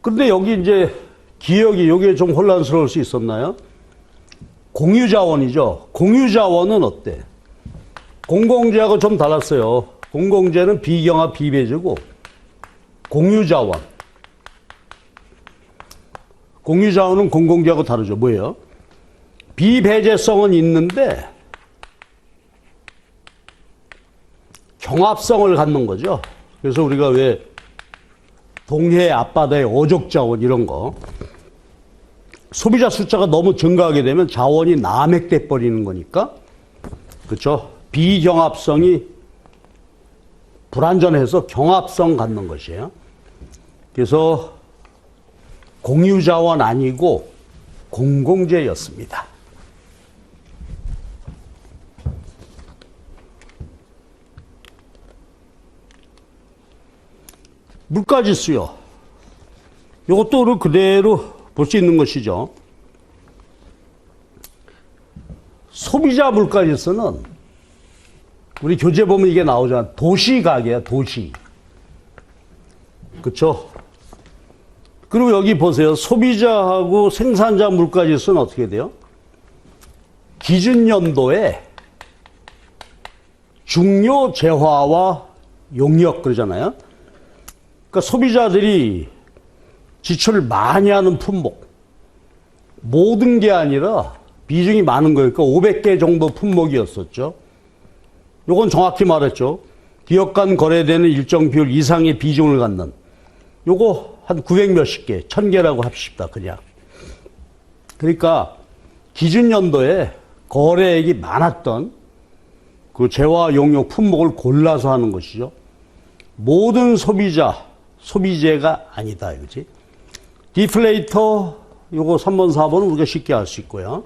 근데 여기 이제 기억이 요게 좀 혼란스러울 수 있었나요? 공유자원이죠. 공유자원은 어때? 공공재하고 좀 달랐어요. 공공재는 비경합 비배제고 공유자원. 공유자원은 공공재하고 다르죠. 뭐예요? 비배제성은 있는데 경합성을 갖는 거죠. 그래서 우리가 왜 동해 앞바다의 어족자원 이런 거 소비자 숫자가 너무 증가하게 되면 자원이 남획돼 버리는 거니까 그렇죠? 비경합성이 불완전해서 경합성 갖는 것이에요. 그래서 공유자원 아니고 공공재였습니다. 물가지수요. 이것도 그대로 볼 수 있는 것이죠. 소비자 물가지수는 우리 교재 보면 이게 나오잖아. 도시가게야, 도시. 그쵸? 그리고 여기 보세요. 소비자하고 생산자 물가지수는 어떻게 돼요? 기준연도에 중요 재화와 용역 그러잖아요. 그러니까 소비자들이 지출을 많이 하는 품목, 모든 게 아니라 비중이 많은 거예요. 그러니까 500개 정도 품목이었었죠. 요건 정확히 말했죠. 기업 간 거래되는 일정 비율 이상의 비중을 갖는 요거 한 900 몇십 개, 1000개라고 합시다. 그냥. 그러니까 기준연도에 거래액이 많았던 그 재화 용역 품목을 골라서 하는 것이죠. 모든 소비재가 아니다. 이거지. 디플레이터 요거 3번, 4번은 우리가 쉽게 알 수 있고요.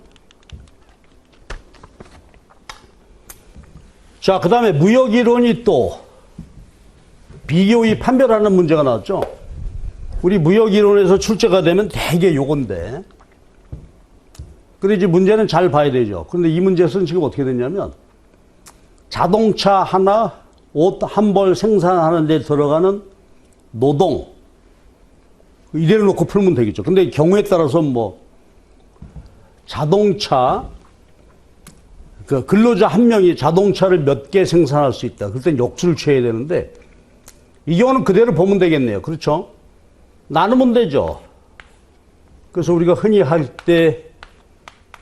자, 그 다음에 무역이론이 또 비교의 판별하는 문제가 나왔죠. 우리 무역이론에서 출제가 되면 대개 요건데. 그래, 이제 문제는 잘 봐야 되죠. 그런데 이 문제에서는 지금 어떻게 됐냐면 자동차 하나, 옷 한 벌 생산하는 데 들어가는 노동. 이대로 놓고 풀면 되겠죠. 근데 경우에 따라서 뭐 자동차 그 근로자 한 명이 자동차를 몇 개 생산할 수 있다. 그럴 땐 역수를 취해야 되는데 이 경우는 그대로 보면 되겠네요. 그렇죠? 나누면 되죠. 그래서 우리가 흔히 할 때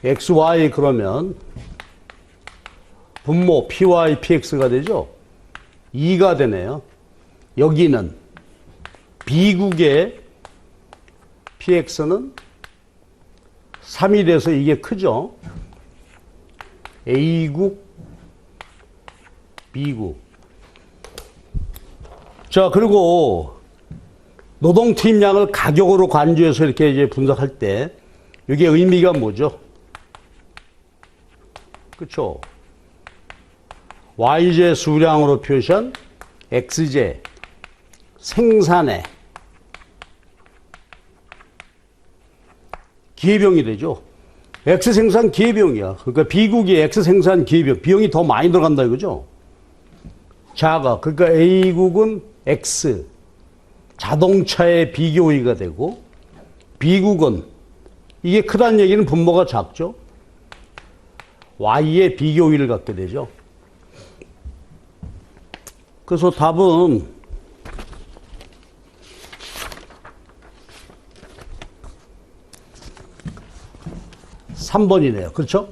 XY 그러면 분모 PY, PX가 되죠. 2가 되네요. 여기는 B국의 PX는 3이 돼서 이게 크죠. A국, B국. 자, 그리고 노동 투입량을 가격으로 간주해서 이렇게 이제 분석할 때 이게 의미가 뭐죠? 그렇죠? Y제 수량으로 표시한 X제 생산의 기회비용이 되죠. X 생산 기회비용이야. 그러니까 B국이 X 생산 기회비용, 비용이 더 많이 들어간다 이거죠. 자가, 그러니까 A국은 X, 자동차의 비교의가 되고, B국은, 이게 크다는 얘기는 분모가 작죠. Y의 비교의를 갖게 되죠. 그래서 답은 3번이네요. 그렇죠?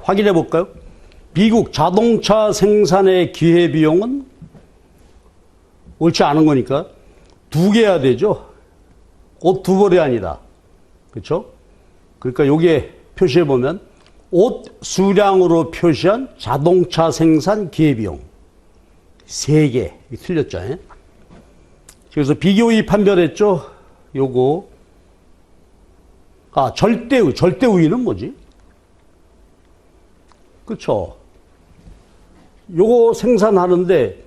확인해 볼까요? 미국 자동차 생산의 기회비용은 옳지 않은 거니까 2개 해야 되죠. 옷 2벌이 아니라. 그렇죠? 그러니까 여기에 표시해 보면 옷 수량으로 표시한 자동차 생산 기회비용 3개. 틀렸죠? 예? 그래서 비교의 판별했죠? 요거. 아, 절대의. 절대의는 뭐지? 그쵸? 요거 생산하는데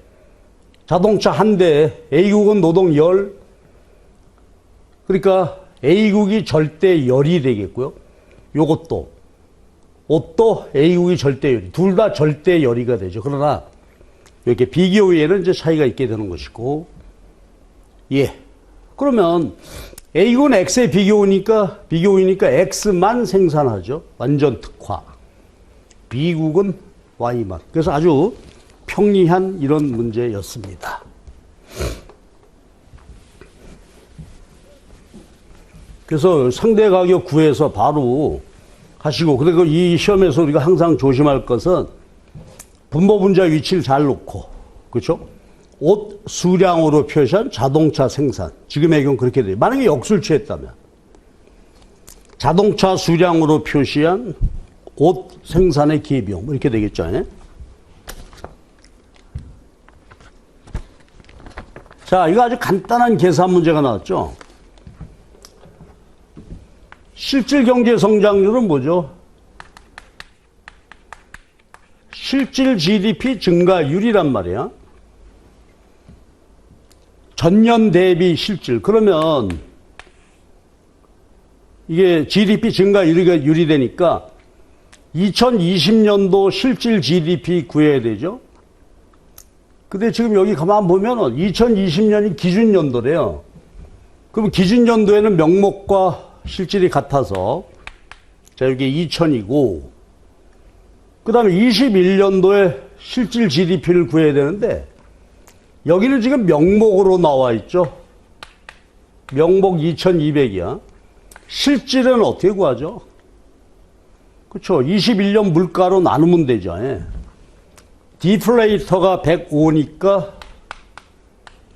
자동차 한 대, A국은 노동 열. 그러니까 A국이 절대 열이 되겠고요. 요것도. 옷도 A국이 절대 열이. 둘 다 절대 열이가 되죠. 그러나 이렇게 비교의에는 이제 차이가 있게 되는 것이고. 예. 그러면 A국은 X의 비교이니까 X만 생산하죠. 완전 특화. B국은 Y만. 그래서 아주 평이한 이런 문제였습니다. 그래서 상대 가격 구해서 바로 하시고, 그리고 이 시험에서 우리가 항상 조심할 것은 분모 분자 위치를 잘 놓고, 그렇죠? 옷 수량으로 표시한 자동차 생산. 지금의 경우 그렇게 돼요. 만약에 역수를 취했다면 자동차 수량으로 표시한 옷 생산의 기회비용 이렇게 되겠죠. 자, 이거 아주 간단한 계산 문제가 나왔죠. 실질 경제 성장률은 뭐죠? 실질 GDP 증가율이란 말이야. 전년 대비 실질. 그러면 이게 GDP 증가율이 되니까 2020년도 실질 GDP 구해야 되죠. 근데 지금 여기 가만 보면은 2020년이 기준연도래요. 그럼 기준연도에는 명목과 실질이 같아서 자, 여기 2000이고 그 다음에 21년도에 실질 GDP를 구해야 되는데 여기는 지금 명목으로 나와 있죠. 명목 2200이야. 실질은 어떻게 구하죠? 그렇죠. 21년 물가로 나누면 되죠. 예. 디플레이터가 105니까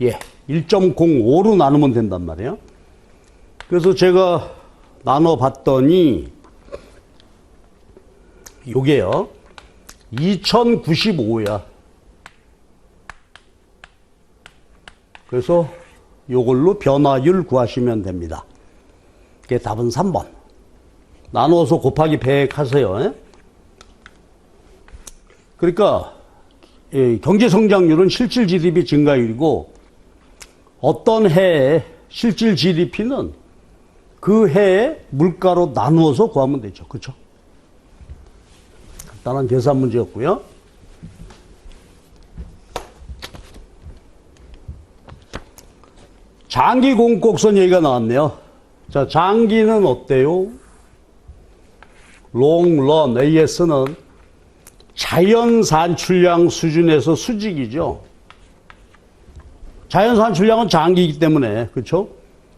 예, 1.05로 나누면 된단 말이에요. 그래서 제가 나눠봤더니 요게요 2095야. 그래서 요걸로 변화율 구하시면 됩니다. 그게 답은 3번. 나눠서 곱하기 100 하세요. 예? 그러니까 경제성장률은 실질 GDP 증가율이고 어떤 해에 실질 GDP는 그 해에 물가로 나누어서 구하면 되죠. 그렇죠? 간단한 계산 문제였고요. 장기 공곡선 얘기가 나왔네요. 자, 장기는 어때요? 롱런 AS는 자연 산출량 수준에서 수직이죠. 자연 산출량은 장기이기 때문에 그렇죠?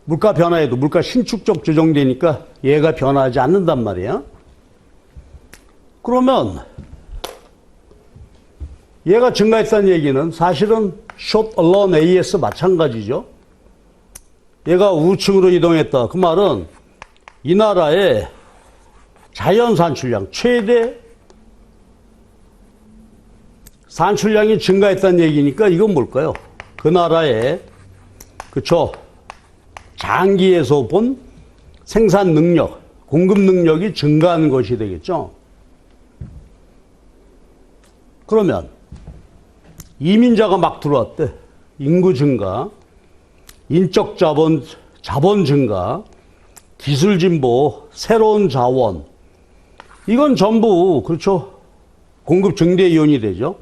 물가 변화에도 물가 신축적 조정되니까 얘가 변화하지 않는단 말이야. 그러면 얘가 증가했다는 얘기는 사실은 short run AS 마찬가지죠. 얘가 우측으로 이동했다. 그 말은 이 나라의 자연 산출량 최대 산출량이 증가했다는 얘기니까 이건 뭘까요? 그 나라의 그쵸 장기에서 본 생산 능력, 공급 능력이 증가하는 것이 되겠죠. 그러면 이민자가 막 들어왔대. 인구 증가, 인적 자본 증가, 기술 진보, 새로운 자원. 이건 전부 그렇죠. 공급 증대 요인이 되죠.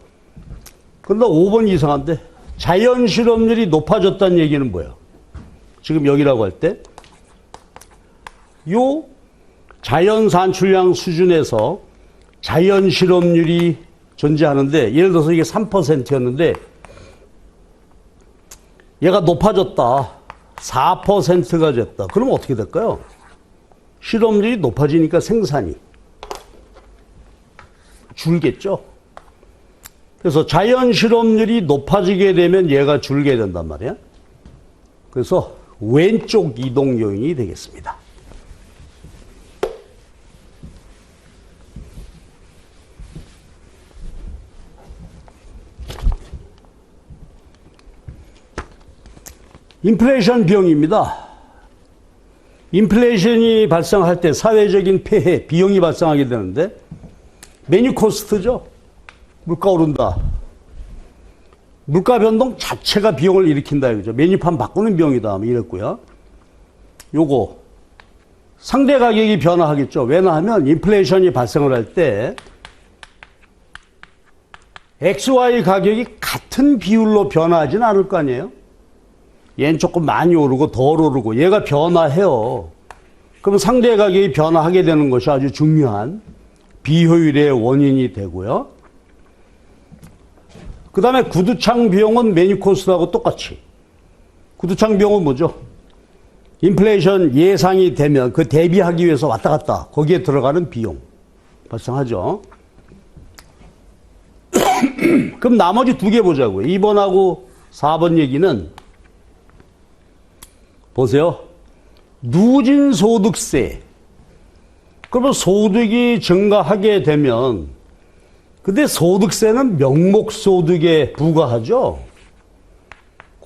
그런데 5번 이상한데 자연 실업률이 높아졌다는 얘기는 뭐야? 지금 여기라고 할 때 요 자연 산출량 수준에서 자연 실업률이 존재하는데 예를 들어서 이게 3%였는데 얘가 높아졌다. 4%가 됐다. 그러면 어떻게 될까요? 실업률이 높아지니까 생산이 줄겠죠. 그래서 자연 실업률이 높아지게 되면 얘가 줄게 된단 말이야. 그래서 왼쪽 이동 요인이 되겠습니다. 인플레이션 비용입니다. 인플레이션이 발생할 때 사회적인 폐해, 비용이 발생하게 되는데 메뉴 코스트죠. 물가 오른다. 물가 변동 자체가 비용을 일으킨다 이거죠. 메뉴판 바꾸는 비용이다 이랬고요. 요거 상대 가격이 변화하겠죠. 왜냐하면 인플레이션이 발생을 할 때 XY 가격이 같은 비율로 변화하지는 않을 거 아니에요. 얘는 조금 많이 오르고 덜 오르고 얘가 변화해요. 그럼 상대 가격이 변화하게 되는 것이 아주 중요한 비효율의 원인이 되고요. 그 다음에 구두창 비용은 메뉴 코스트하고 똑같이. 구두창 비용은 뭐죠? 인플레이션 예상이 되면 그 대비하기 위해서 왔다 갔다 거기에 들어가는 비용 발생하죠. 그럼 나머지 두 개 보자고요. 2번하고 4번 얘기는 보세요. 누진 소득세. 그러면 소득이 증가하게 되면 근데 소득세는 명목소득에 부과하죠.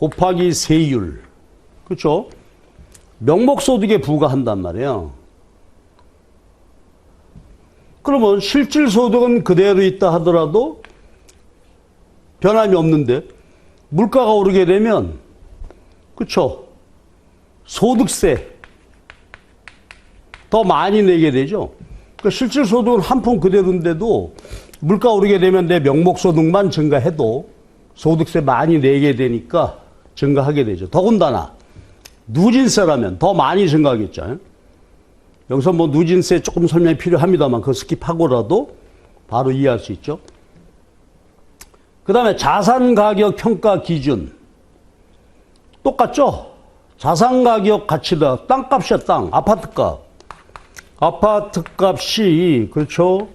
곱하기 세율. 그렇죠? 명목소득에 부과한단 말이에요. 그러면 실질소득은 그대로 있다 하더라도 변함이 없는데 물가가 오르게 되면 그렇죠? 소득세 더 많이 내게 되죠. 그러니까 실질소득은 한 푼 그대로인데도 물가 오르게 되면 내 명목소득만 증가해도 소득세 많이 내게 되니까 증가하게 되죠. 더군다나 누진세라면 더 많이 증가하겠죠. 여기서 뭐 누진세 조금 설명이 필요합니다만 그거 스킵하고라도 바로 이해할 수 있죠. 그 다음에 자산가격 평가 기준 똑같죠. 자산가격 가치다. 땅값이야 땅. 아파트값. 아파트값이 그렇죠.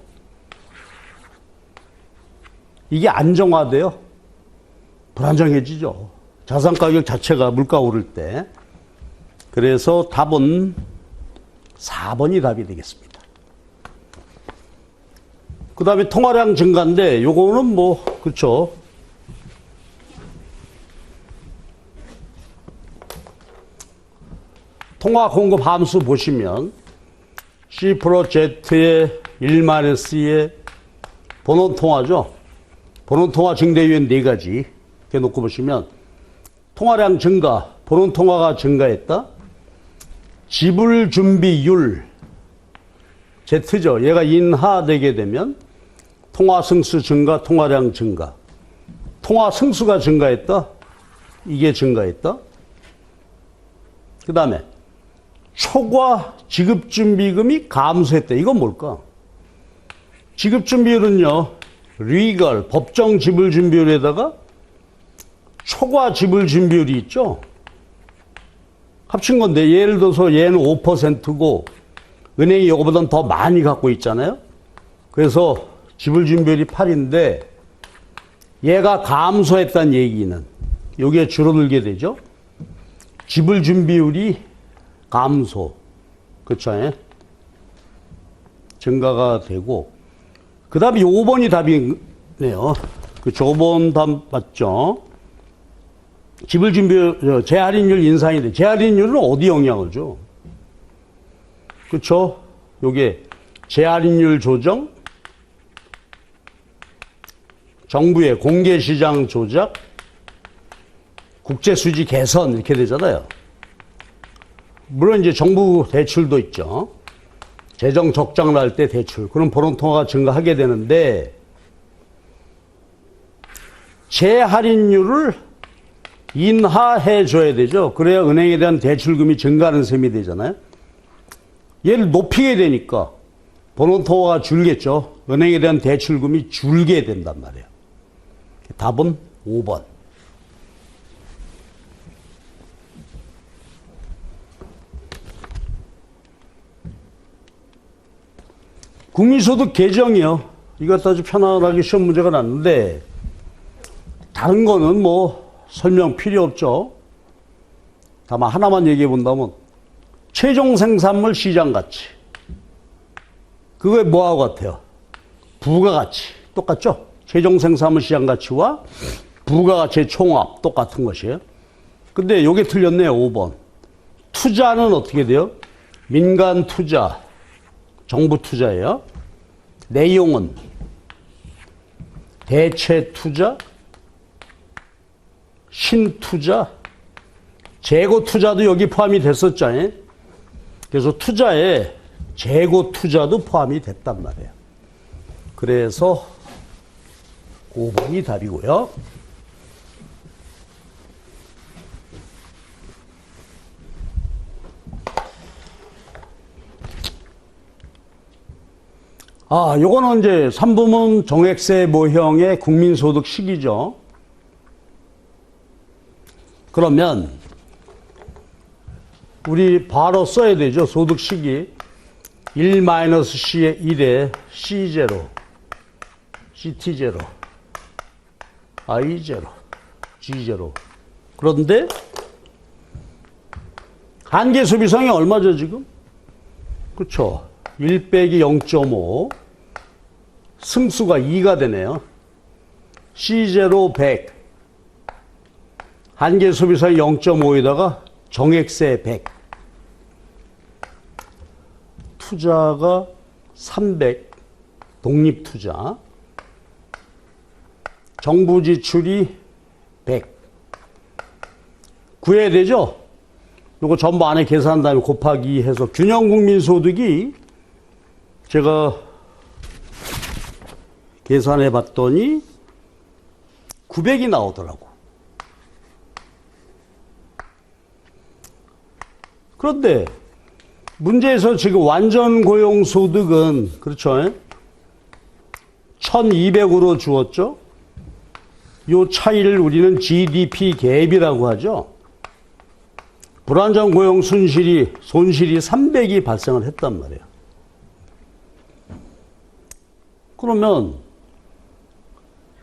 이게 안정화돼요. 불안정해지죠. 자산가격 자체가 물가 오를 때. 그래서 답은 4번이 답이 되겠습니다. 그 다음에 통화량 증가인데 요거는 뭐 그렇죠. 통화 공급 함수 보시면 C 프로 Z의 1-E의 본원 통화죠. 본원 통화 증대유엔 4가지 이렇게 놓고 보시면 통화량 증가, 본원 통화가 증가했다. 지불 준비율 Z죠. 얘가 인하되게 되면 통화 승수 증가, 통화량 증가. 통화 승수가 증가했다. 이게 증가했다. 그 다음에 초과 지급준비금이 감소했다. 이건 뭘까? 지급준비율은요. 리걸, 법정 지불준비율에다가 초과 지불준비율이 있죠. 합친 건데 예를 들어서 얘는 5%고 은행이 이거보다는 더 많이 갖고 있잖아요. 그래서 지불준비율이 8인데 얘가 감소했다는 얘기는 여기에 줄어들게 되죠. 지불준비율이 감소. 그렇죠? 증가가 되고 그 다음에 5번이 답이네요. 그렇죠. 5번 답 맞죠? 지불준비율, 재할인율 인상이 돼. 재할인율은 어디 영향을 줘? 그렇죠? 요게 재할인율 조정, 정부의 공개시장 조작, 국제수지 개선 이렇게 되잖아요. 물론 이제 정부 대출도 있죠. 재정 적장을 할 때 대출. 그럼 본원통화가 증가하게 되는데 재할인율을 인하해 줘야 되죠. 그래야 은행에 대한 대출금이 증가하는 셈이 되잖아요. 얘를 높이게 되니까 본원통화가 줄겠죠. 은행에 대한 대출금이 줄게 된단 말이에요. 답은 5번. 국민소득 개정이요. 이것 아주 편안하게 시험 문제가 났는데 다른 거는 뭐 설명 필요 없죠. 다만 하나만 얘기해 본다면 최종 생산물 시장 가치. 그게 뭐하고 같아요? 부가가치. 똑같죠? 최종 생산물 시장 가치와 부가가치의 총합 똑같은 것이에요. 근데 요게 틀렸네요. 5번. 투자는 어떻게 돼요? 민간 투자, 정부 투자예요. 내용은 대체 투자, 신투자, 재고 투자도 여기 포함이 됐었죠. 그래서 투자에 재고 투자도 포함이 됐단 말이에요. 그래서 5번이 답이고요. 요거는 이제 3부문 정액세 모형의 국민소득 시기죠. 그러면 우리 바로 써야 되죠. 소득 시기 1-C의 1에 C0, CT0, I0, G0. 그런데 한계 소비성이 얼마죠 지금? 그렇죠. 1 빼기 0.5 승수가 2가 되네요. C0 100, 한계 소비세 0.5에다가 정액세 100. 투자가 300. 독립투자. 정부 지출이 100. 구해야 되죠? 요거 전부 안에 계산한 다음에 곱하기 해서 균형 국민 소득이 제가 계산해 봤더니 900이 나오더라고. 그런데 문제에서 지금 완전 고용 소득은 그렇죠? 1200으로 주었죠? 요 차이를 우리는 GDP 갭이라고 하죠. 불안정 고용 손실이 300이 발생을 했단 말이에요. 그러면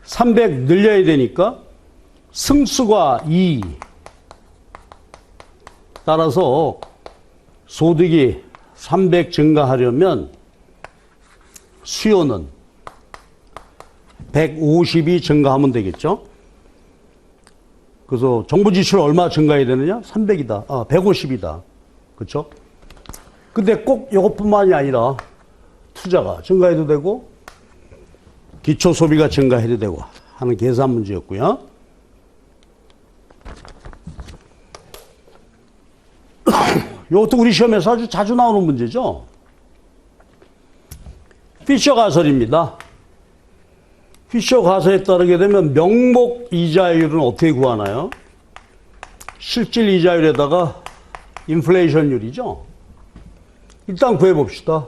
300 늘려야 되니까 승수가 2. 따라서 소득이 300 증가하려면 수요는 150이 증가하면 되겠죠. 그래서 정부 지출 얼마 증가해야 되느냐? 300이다. 150이다. 그렇죠? 근데 꼭 이것뿐만이 아니라 투자가 증가해도 되고 기초 소비가 증가해도 되고 하는 계산 문제였고요. 이것도 우리 시험에서 아주 자주 나오는 문제죠. 피셔 가설입니다. 피셔 가설에 따르게 되면 명목 이자율은 어떻게 구하나요? 실질 이자율에다가 인플레이션율이죠. 일단 구해봅시다.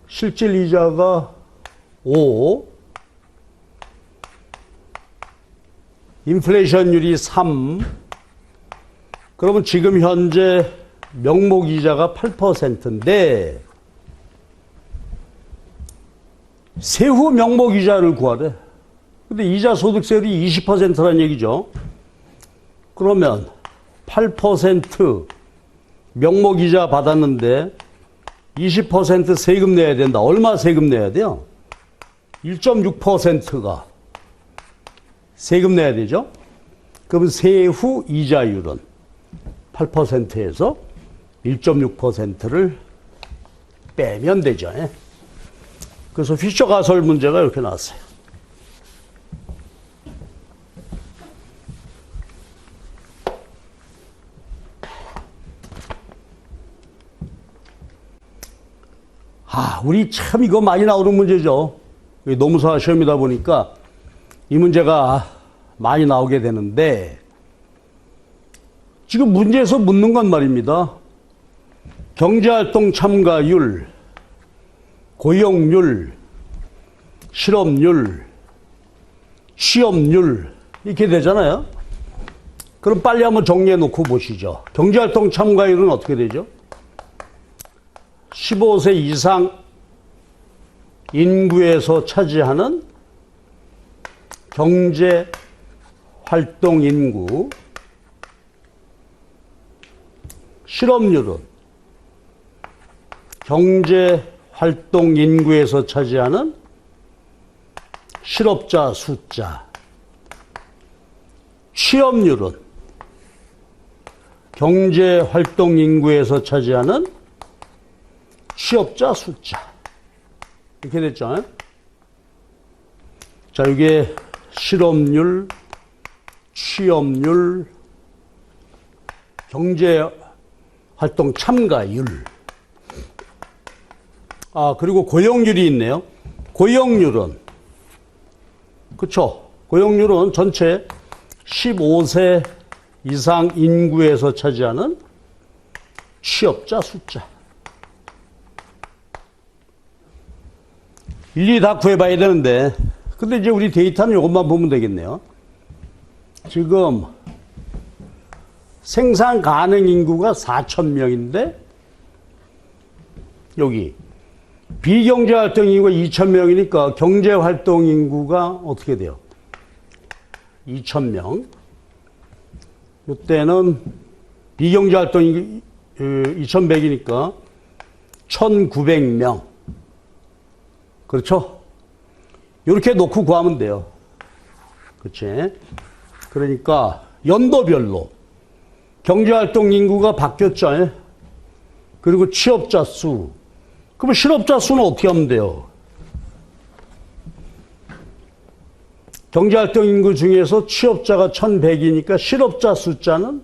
실질 이자가 5, 인플레이션율이 3. 그러면 지금 현재 명목 이자가 8%인데 세후 명목 이자를 구하래. 근데 이자 소득세율이 20%라는 얘기죠. 그러면 8% 명목 이자 받았는데 20% 세금 내야 된다. 얼마 세금 내야 돼요? 1.6%가 세금 내야 되죠. 그러면 세후 이자율은 8%에서 1.6%를 빼면 되죠. 그래서 피셔 가설 문제가 이렇게 나왔어요. 우리 참 이거 많이 나오는 문제죠. 노무사 시험이다 보니까 이 문제가 많이 나오게 되는데 지금 문제에서 묻는 건 말입니다. 경제활동 참가율, 고용률, 실업률, 취업률 이렇게 되잖아요. 그럼 빨리 한번 정리해 놓고 보시죠. 경제활동 참가율은 어떻게 되죠? 15세 이상 인구에서 차지하는 경제활동 인구. 실업률은 경제활동 인구에서 차지하는 실업자 숫자. 취업률은 경제활동 인구에서 차지하는 취업자 숫자. 이렇게 됐죠. 자, 이게 실업률, 취업률, 경제활동 참가율. 그리고 고용률이 있네요. 고용률은, 그쵸. 고용률은 전체 15세 이상 인구에서 차지하는 취업자 숫자. 일일이 다 구해봐야 되는데, 근데 이제 우리 데이터는 이것만 보면 되겠네요. 지금 생산 가능 인구가 4,000명인데, 여기 비경제활동 인구가 2,000명이니까 경제활동 인구가 어떻게 돼요? 2,000명. 이때는 비경제활동 인구 2,100이니까 1,900명. 그렇죠? 이렇게 놓고 구하면 돼요. 그렇지? 그러니까 연도별로 경제활동 인구가 바뀌었잖아요. 그리고 취업자 수. 그러면 실업자 수는 어떻게 하면 돼요? 경제활동 인구 중에서 취업자가 1100이니까 실업자 숫자는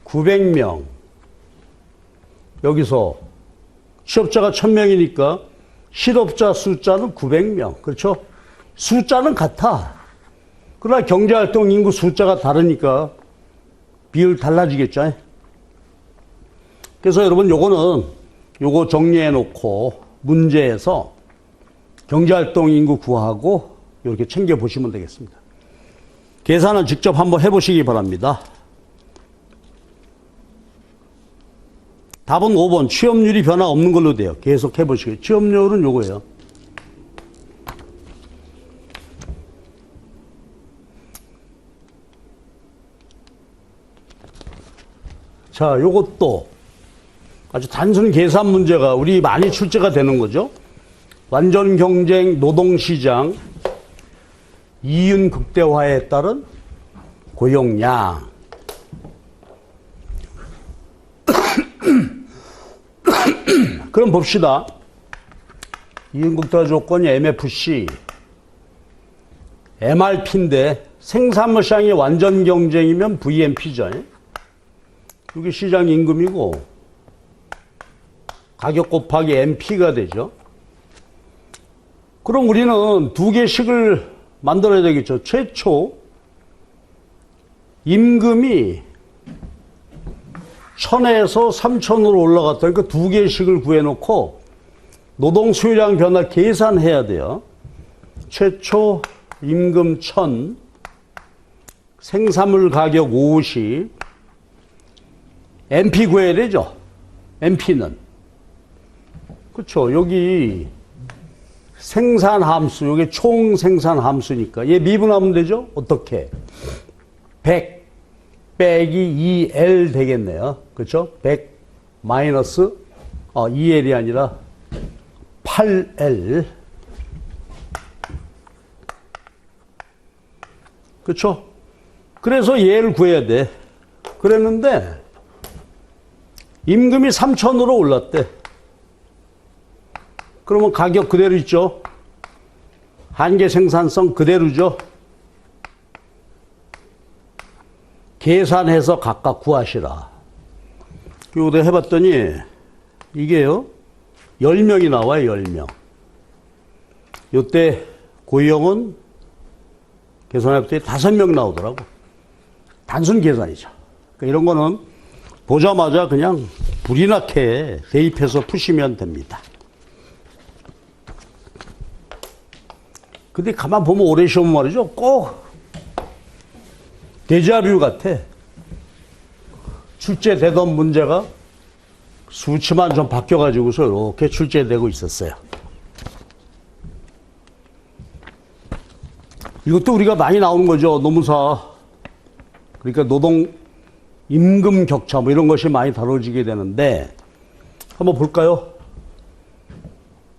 900명. 여기서 취업자가 1000명이니까 실업자 숫자는 900명. 그렇죠? 숫자는 같아. 그러나 경제활동 인구 숫자가 다르니까 비율 달라지겠죠. 그래서 여러분 요거 정리해 놓고 문제에서 경제활동 인구 구하고 이렇게 챙겨 보시면 되겠습니다. 계산은 직접 한번 해보시기 바랍니다. 답은 5번. 취업률이 변화 없는 걸로 돼요. 계속 해보시고요. 취업률은 요거예요. 자, 요것도 아주 단순 계산 문제가 우리 많이 출제가 되는 거죠. 완전 경쟁 노동시장 이윤 극대화에 따른 고용량. 그럼 봅시다. 이윤 극대화 조건이 MFC, MRP인데 생산물 시장이 완전 경쟁이면 VMP죠. 이게 시장 임금이고 가격 곱하기 MP가 되죠. 그럼 우리는 두 개씩을 만들어야 되겠죠. 최초 임금이 1000에서 3000으로 올라갔다니까 두 개씩을 구해놓고 노동 수요량 변화 계산해야 돼요. 최초 임금 1000, 생산물 가격 50, MP 구해야 되죠. MP는. 그렇죠. 여기 생산 함수, 여기 총 생산 함수니까 얘 미분하면 되죠. 어떻게? 100 빼기 2L 되겠네요. 그렇죠? 100 마이너스 2L이 아니라 8L. 그렇죠? 그래서 얘를 구해야 돼. 그랬는데 임금이 3000으로 올랐대. 그러면 가격 그대로 있죠. 한계 생산성 그대로죠. 계산해서 각각 구하시라. 이거 해봤더니 이게요 10명이 나와요. 10명. 이때 고용은 계산해봤더니 5명 나오더라고. 단순 계산이죠. 그러니까 이런 거는 보자마자 그냥 불이 나게 대입해서 푸시면 됩니다. 근데 가만 보면 오래 시험은 말이죠. 꼭 데자뷰 같아. 출제되던 문제가 수치만 좀 바뀌어가지고서 이렇게 출제되고 있었어요. 이것도 우리가 많이 나오는 거죠. 노무사. 그러니까 노동 임금 격차 뭐 이런 것이 많이 다뤄지게 되는데 한번 볼까요?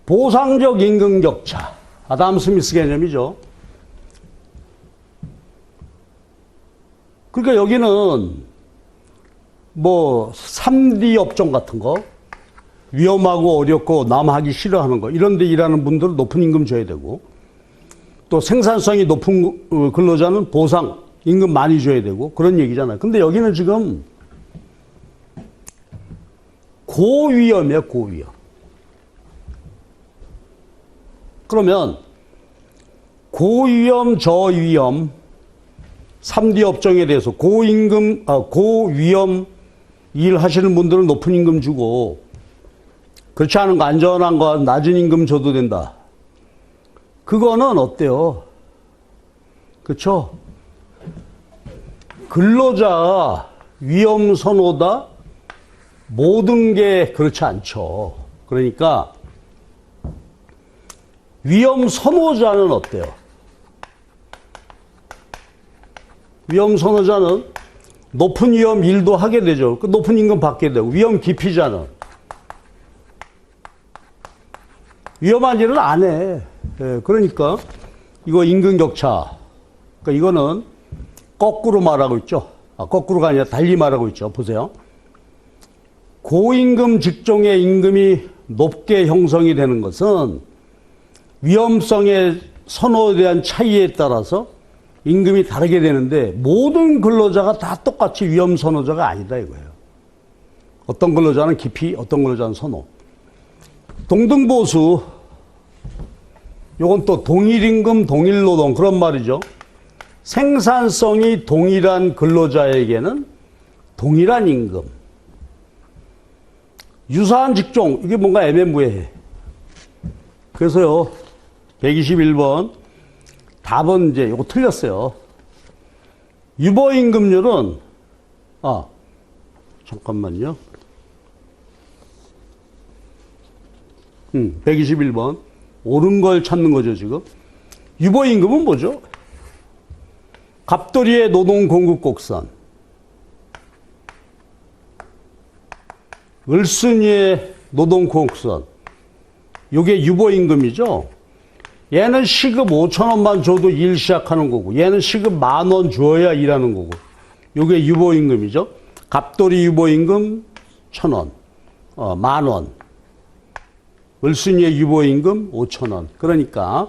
보상적 임금 격차. 아담 스미스 개념이죠. 그러니까 여기는 뭐 3D 업종 같은 거 위험하고 어렵고 남 하기 싫어하는 거 이런 데 일하는 분들은 높은 임금 줘야 되고 또 생산성이 높은 근로자는 보상 임금 많이 줘야 되고 그런 얘기잖아요. 근데 여기는 지금 고위험이에요. 고위험. 그러면 고위험, 저위험 3D 업종에 대해서 고임금, 고위험 일 하시는 분들은 높은 임금 주고 그렇지 않은 거 안전한 거 낮은 임금 줘도 된다. 그거는 어때요? 그렇죠? 근로자 위험 선호다 모든 게 그렇지 않죠. 그러니까 위험 선호자는 어때요? 위험 선호자는 높은 위험 일도 하게 되죠. 그 높은 임금 받게 되고 위험 기피자는 위험한 일은 안 해. 예, 그러니까 이거 임금 격차. 그러니까 이거는 거꾸로 말하고 있죠. 거꾸로가 아니라 달리 말하고 있죠. 보세요. 고임금 직종의 임금이 높게 형성이 되는 것은 위험성의 선호에 대한 차이에 따라서 임금이 다르게 되는데 모든 근로자가 다 똑같이 위험 선호자가 아니다 이거예요. 어떤 근로자는 깊이, 어떤 근로자는 선호. 동등보수, 요건 또 동일임금, 동일노동 그런 말이죠. 생산성이 동일한 근로자에게는 동일한 임금. 유사한 직종, 이게 뭔가 애매모호해. 그래서요, 121번 답은 이제 요거 틀렸어요. 유보임금률은 잠깐만요. 121번 옳은 걸 찾는 거죠 지금. 유보임금은 뭐죠? 갑돌이의 노동 공급 곡선, 을순이의 노동 곡선, 요게 유보임금이죠. 얘는 시급 5,000원만 줘도 일 시작하는 거고, 얘는 시급 10,000원 줘야 일하는 거고, 요게 유보임금이죠. 갑돌이 유보임금 1,000원, 10,000원. 을순이의 유보임금 5,000원. 그러니까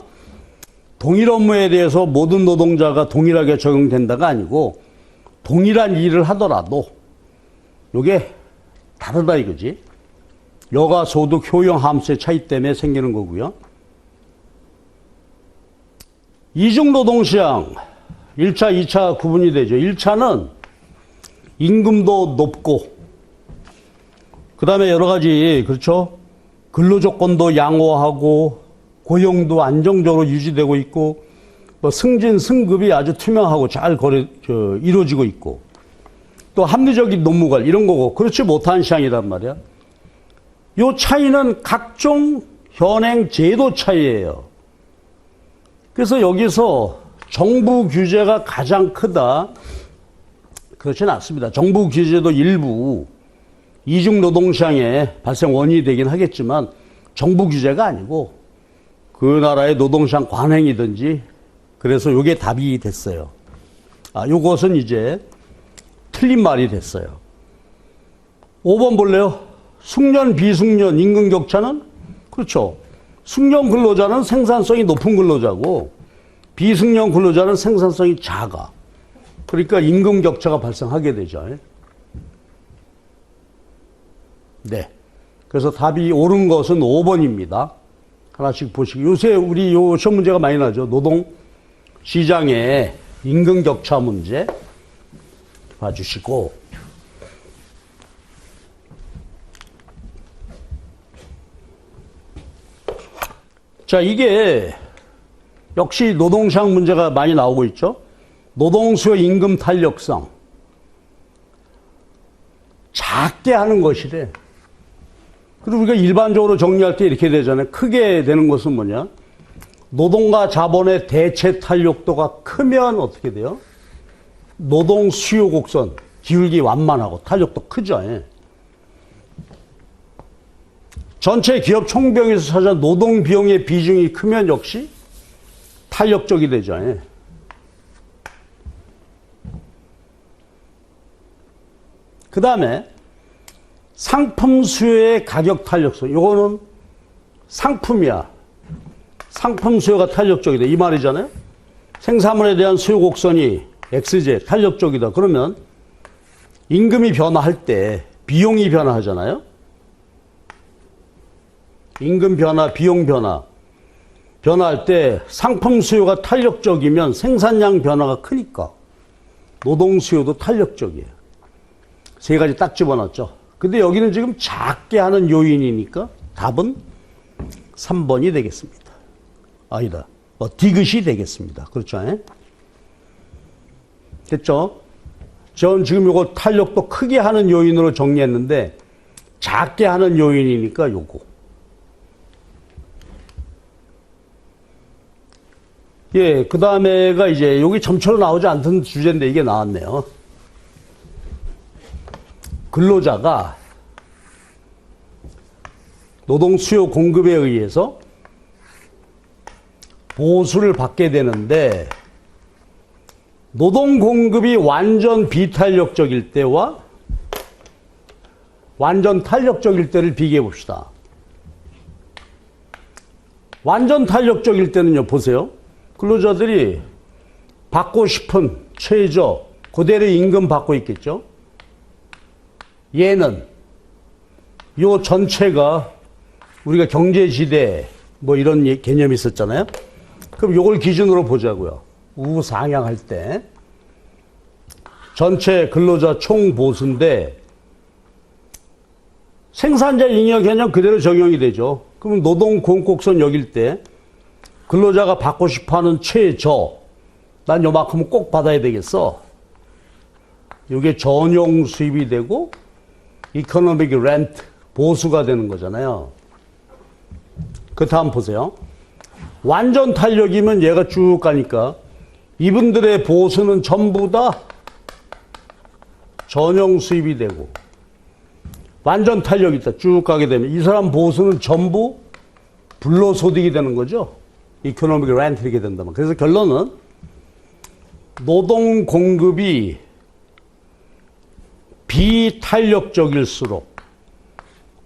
동일 업무에 대해서 모든 노동자가 동일하게 적용된다가 아니고 동일한 일을 하더라도 요게 다르다 이거지. 여가 소득 효용 함수의 차이 때문에 생기는 거고요. 이중 노동시장 1차, 2차 구분이 되죠. 1차는 임금도 높고 그 다음에 여러 가지 그렇죠. 근로조건도 양호하고 고용도 안정적으로 유지되고 있고 뭐 승진, 승급이 아주 투명하고 잘 이루어지고 있고 또 합리적인 노무관 이런 거고 그렇지 못한 시장이란 말이야. 요 차이는 각종 현행 제도 차이예요. 그래서 여기서 정부 규제가 가장 크다. 그렇지는 않습니다. 정부 규제도 일부 이중 노동시장의 발생 원인이 되긴 하겠지만 정부 규제가 아니고 그 나라의 노동시장 관행이든지 그래서 요게 답이 됐어요. 요것은 이제 틀린 말이 됐어요. 5번 볼래요? 숙련, 비숙련, 임금 격차는? 그렇죠. 숙련 근로자는 생산성이 높은 근로자고 비숙련 근로자는 생산성이 작아. 그러니까 임금 격차가 발생하게 되죠. 네. 그래서 답이 옳은 것은 5번입니다. 하나씩 보시고. 요새 우리 요 시험 문제가 많이 나죠. 노동 시장의 임금 격차 문제 봐주시고. 자, 이게 역시 노동시장 문제가 많이 나오고 있죠. 노동수요 임금 탄력성. 작게 하는 것이래. 그리고 우리가 일반적으로 정리할 때 이렇게 되잖아요. 크게 되는 것은 뭐냐? 노동과 자본의 대체 탄력도가 크면 어떻게 돼요? 노동 수요 곡선, 기울기 완만하고 탄력도 크죠. 전체 기업 총비용에서 차지한 노동 비용의 비중이 크면 역시 탄력적이 되죠. 그 다음에 상품 수요의 가격 탄력성. 요거는 상품이야. 상품 수요가 탄력적이다. 이 말이잖아요. 생산물에 대한 수요 곡선이 X제 탄력적이다. 그러면 임금이 변화할 때 비용이 변화하잖아요. 임금 변화, 비용 변화. 변화할 때 상품 수요가 탄력적이면 생산량 변화가 크니까 노동 수요도 탄력적이에요. 세 가지 딱 집어넣었죠. 근데 여기는 지금 작게 하는 요인이니까 답은 3번이 되겠습니다. 아니다. 디귿이 되겠습니다. 그렇죠? 됐죠? 전 지금 이거 탄력도 크게 하는 요인으로 정리했는데 작게 하는 요인이니까 요거. 예, 그 다음에가 이제 여기 점처럼 나오지 않던 주제인데 이게 나왔네요. 근로자가 노동 수요 공급에 의해서 보수를 받게 되는데 노동 공급이 완전 비탄력적일 때와 완전 탄력적일 때를 비교해 봅시다. 완전 탄력적일 때는요, 보세요. 근로자들이 받고 싶은 최저, 그대로 임금 받고 있겠죠? 얘는, 요 전체가 우리가 경제지대, 뭐 이런 개념이 있었잖아요? 그럼 요걸 기준으로 보자고요. 우상향할 때. 전체 근로자 총 보수인데, 생산자 잉여 개념 그대로 적용이 되죠. 그럼 노동 공곡선 여길 때 근로자가 받고 싶어하는 최저, 난 요만큼은 꼭 받아야 되겠어. 이게 전용 수입이 되고 이코노믹 렌트 보수가 되는 거잖아요. 그 다음 보세요. 완전 탄력이면 얘가 쭉 가니까 이분들의 보수는 전부 다 전용 수입이 되고, 완전 탄력이 있다. 쭉 가게 되면 이 사람 보수는 전부 불로소득이 되는 거죠. 이코노믹 렌트 이렇게 된다면. 그래서 결론은 노동 공급이 비탄력적일수록,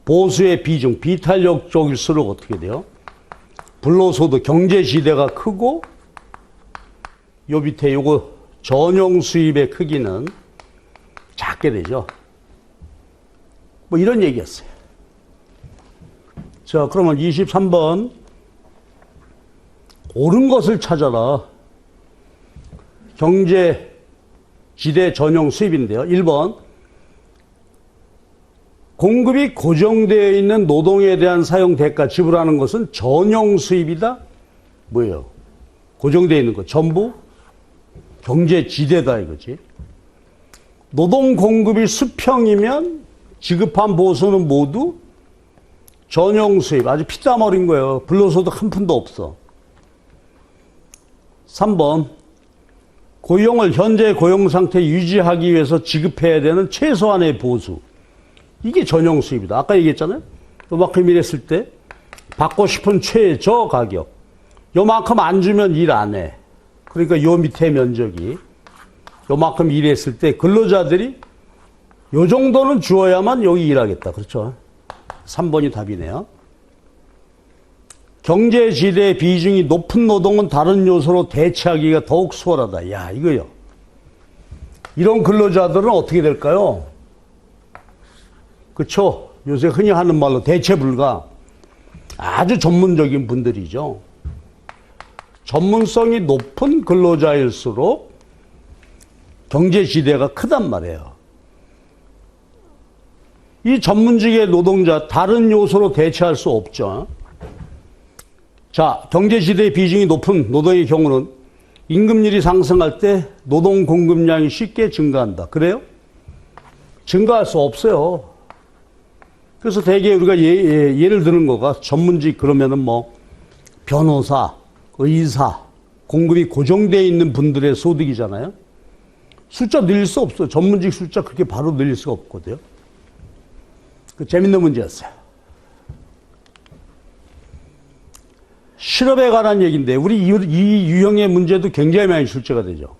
보수의 비중 비탄력적일수록 어떻게 돼요? 불로소득 경제지대가 크고, 요 밑에 요거 전용 수입의 크기는 작게 되죠. 뭐 이런 얘기였어요. 자, 그러면 23번. 옳은 것을 찾아라. 경제지대 전용 수입인데요. 1번. 공급이 고정되어 있는 노동에 대한 사용 대가 지불하는 것은 전용 수입이다? 뭐예요? 고정되어 있는 거. 전부 경제지대다 이거지. 노동 공급이 수평이면 지급한 보수는 모두 전용 수입. 아주 피땀 어린 거예요. 불로소득 한 푼도 없어. 3번. 고용을 현재 고용 상태 유지하기 위해서 지급해야 되는 최소한의 보수. 이게 전용 수입이다. 아까 얘기했잖아요. 요만큼 일했을 때 받고 싶은 최저 가격. 요만큼 안 주면 일 안 해. 그러니까 요 밑에 면적이 요만큼 일했을 때 근로자들이 요 정도는 주어야만 여기 일하겠다. 그렇죠? 3번이 답이네요. 경제지대 비중이 높은 노동은 다른 요소로 대체하기가 더욱 수월하다. 야, 이거요. 이런 근로자들은 어떻게 될까요? 그렇죠? 요새 흔히 하는 말로 대체 불가. 아주 전문적인 분들이죠. 전문성이 높은 근로자일수록 경제지대가 크단 말이에요. 이 전문직의 노동자 다른 요소로 대체할 수 없죠. 자, 경제지대의 비중이 높은 노동의 경우는 임금률이 상승할 때 노동 공급량이 쉽게 증가한다. 그래요? 증가할 수 없어요. 그래서 대개 우리가 예를 드는 거가 전문직 그러면은 뭐 변호사, 의사, 공급이 고정되어 있는 분들의 소득이잖아요. 숫자 늘릴 수 없어요. 전문직 숫자 그렇게 바로 늘릴 수가 없거든요. 그 재밌는 문제였어요. 실업에 관한 얘기인데 우리 이 유형의 문제도 굉장히 많이 출제가 되죠.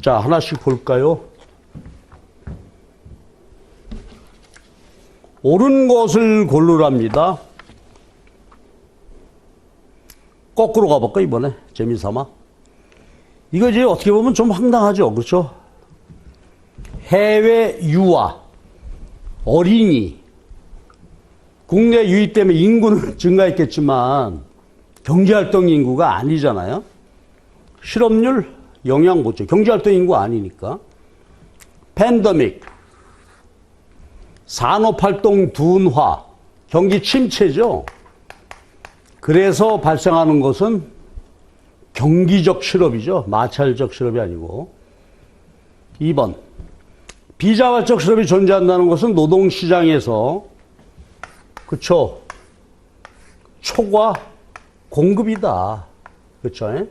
자, 하나씩 볼까요? 옳은 것을 고르랍니다. 거꾸로 가볼까 이번에 재미삼아. 이거 이제 어떻게 보면 좀 황당하죠. 그렇죠? 해외 유아, 어린이, 국내 유입 때문에 인구는 증가했겠지만 경제활동 인구가 아니잖아요. 실업률 영향 못 줘. 경제활동 인구 아니니까. 팬데믹, 산업활동 둔화, 경기 침체죠. 그래서 발생하는 것은 경기적 실업이죠. 마찰적 실업이 아니고. 2번. 비자발적 실업이 존재한다는 것은 노동시장에서, 그쵸, 초과 공급이다. 그쵸?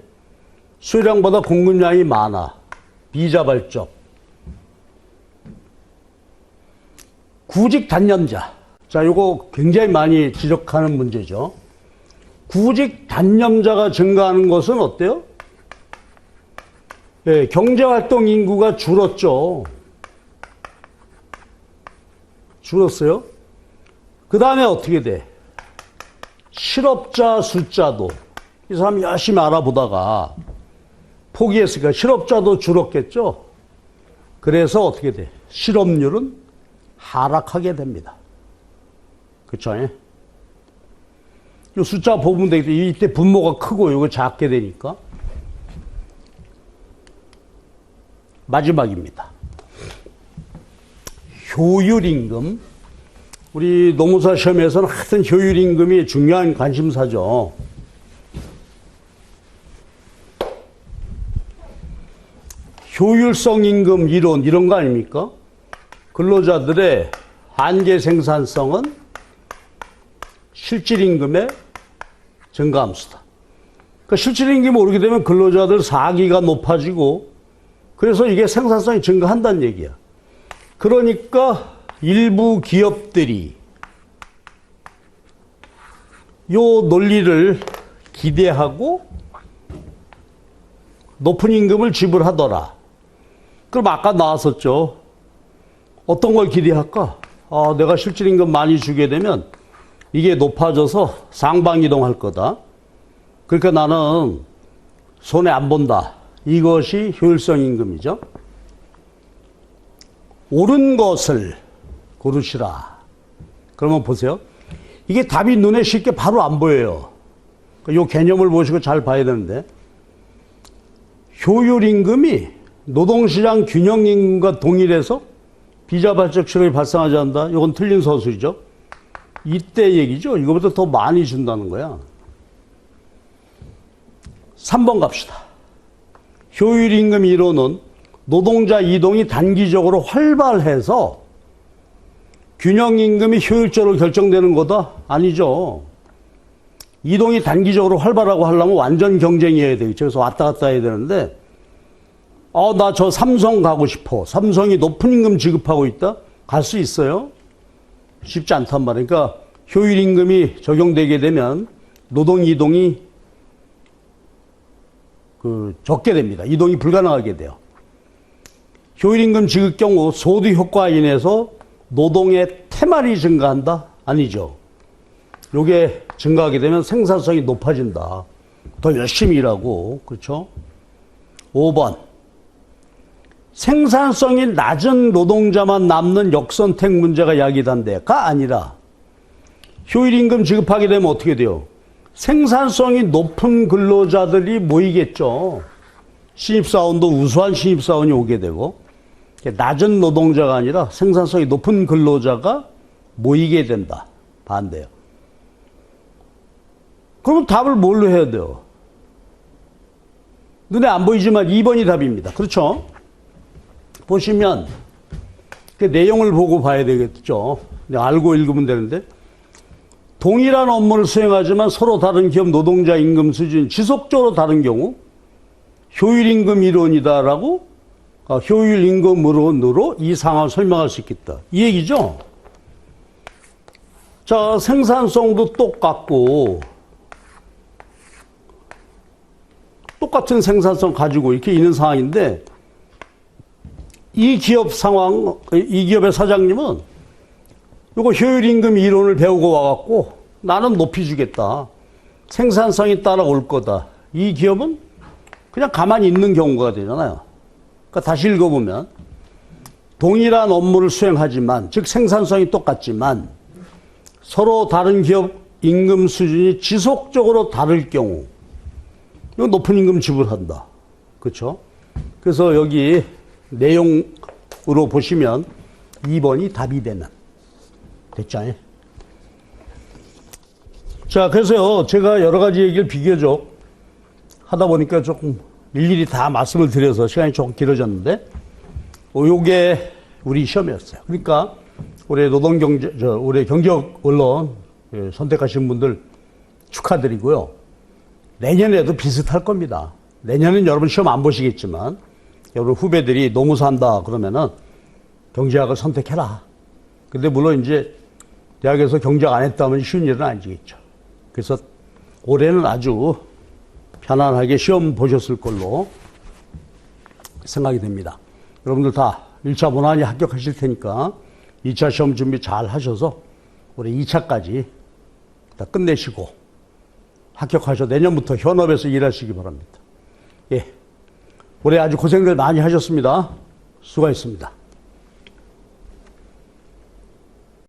수요량보다 공급량이 많아. 비자발적. 구직 단념자. 자, 요거 굉장히 많이 지적하는 문제죠. 구직 단념자가 증가하는 것은 어때요? 예, 경제활동 인구가 줄었죠. 줄었어요. 그 다음에 어떻게 돼? 실업자 숫자도 이 사람 열심히 알아보다가 포기했으니까 실업자도 줄었겠죠. 그래서 어떻게 돼? 실업률은 하락하게 됩니다. 그쵸? 이 숫자 보면 되겠죠. 이때 분모가 크고 이거 작게 되니까. 마지막입니다. 효율임금. 우리 노무사 시험에서는 하여튼 효율임금이 중요한 관심사죠. 효율성 임금 이론 이런 거 아닙니까? 근로자들의 한계 생산성은 실질임금의 증가함수다. 그러니까 실질임금이 오르게 되면 근로자들 사기가 높아지고 그래서 이게 생산성이 증가한다는 얘기야. 그러니까 일부 기업들이 요 논리를 기대하고 높은 임금을 지불하더라. 그럼 아까 나왔었죠. 어떤 걸 기대할까? 아, 내가 실질임금 많이 주게 되면 이게 높아져서 상방이동할 거다. 그러니까 나는 손해 안 본다. 이것이 효율성 임금이죠. 옳은 것을 고르시라. 그러면 보세요. 이게 답이 눈에 쉽게 바로 안 보여요. 이 개념을 보시고 잘 봐야 되는데 효율임금이 노동시장 균형임금과 동일해서 비자발적 실업이 발생하지 않는다. 이건 틀린 서술이죠. 이때 얘기죠. 이거보다 더 많이 준다는 거야. 3번 갑시다. 효율임금 이론은 노동자 이동이 단기적으로 활발해서 균형임금이 효율적으로 결정되는 거다? 아니죠. 이동이 단기적으로 활발하고 하려면 완전 경쟁이어야 되겠죠. 그래서 왔다 갔다 해야 되는데 나 저 삼성 가고 싶어. 삼성이 높은 임금 지급하고 있다? 갈 수 있어요? 쉽지 않단 말이에요. 그러니까 효율임금이 적용되게 되면 노동 이동이 적게 됩니다. 이동이 불가능하게 돼요. 효율임금 지급 경우 소득 효과에 인해서 노동의 테말이 증가한다? 아니죠. 요게 증가하게 되면 생산성이 높아진다. 더 열심히 일하고, 그렇죠? 5번. 생산성이 낮은 노동자만 남는 역선택 문제가 야기된다가 아니라 효율임금 지급하게 되면 어떻게 돼요? 생산성이 높은 근로자들이 모이겠죠. 신입사원도 우수한 신입사원이 오게 되고 낮은 노동자가 아니라 생산성이 높은 근로자가 모이게 된다. 반대요. 그러면 답을 뭘로 해야 돼요? 눈에 안 보이지만 2번이 답입니다. 그렇죠? 보시면 그 내용을 보고 봐야 되겠죠. 알고 읽으면 되는데 동일한 업무를 수행하지만 서로 다른 기업 노동자 임금 수준이 지속적으로 다른 경우 효율임금 이론이다라고 효율임금으로 이 상황을 설명할 수 있겠다. 이 얘기죠. 자, 생산성도 똑같고 똑같은 생산성 가지고 이렇게 있는 상황인데 이 기업 상황, 이 기업의 사장님은 이거 효율임금 이론을 배우고 와갖고 나는 높이 주겠다. 생산성이 따라올 거다. 이 기업은 그냥 가만히 있는 경우가 되잖아요. 그러니까 다시 읽어보면 동일한 업무를 수행하지만 즉 생산성이 똑같지만 서로 다른 기업 임금 수준이 지속적으로 다를 경우 이건 높은 임금 지불한다. 그렇죠? 그래서 여기 내용으로 보시면 2번이 답이 되는. 됐죠? 자, 그래서요, 제가 여러 가지 얘기를 비교적 하다 보니까 조금 일일이 다 말씀을 드려서 시간이 조금 길어졌는데, 요게 우리 시험이었어요. 그러니까, 올해 올해 경제학 언론 선택하신 분들 축하드리고요. 내년에도 비슷할 겁니다. 내년은 여러분 시험 안 보시겠지만, 여러분 후배들이 노무사 한다 그러면은 경제학을 선택해라. 근데 물론 이제 대학에서 경제학 안 했다면 쉬운 일은 아니겠죠. 그래서 올해는 아주 편안하게 시험 보셨을 걸로 생각이 됩니다. 여러분들 다 1차 무난히 합격하실 테니까 2차 시험 준비 잘 하셔서 올해 2차까지 다 끝내시고 합격하셔서 내년부터 현업에서 일하시기 바랍니다. 예. 올해 아주 고생들 많이 하셨습니다. 수고하셨습니다.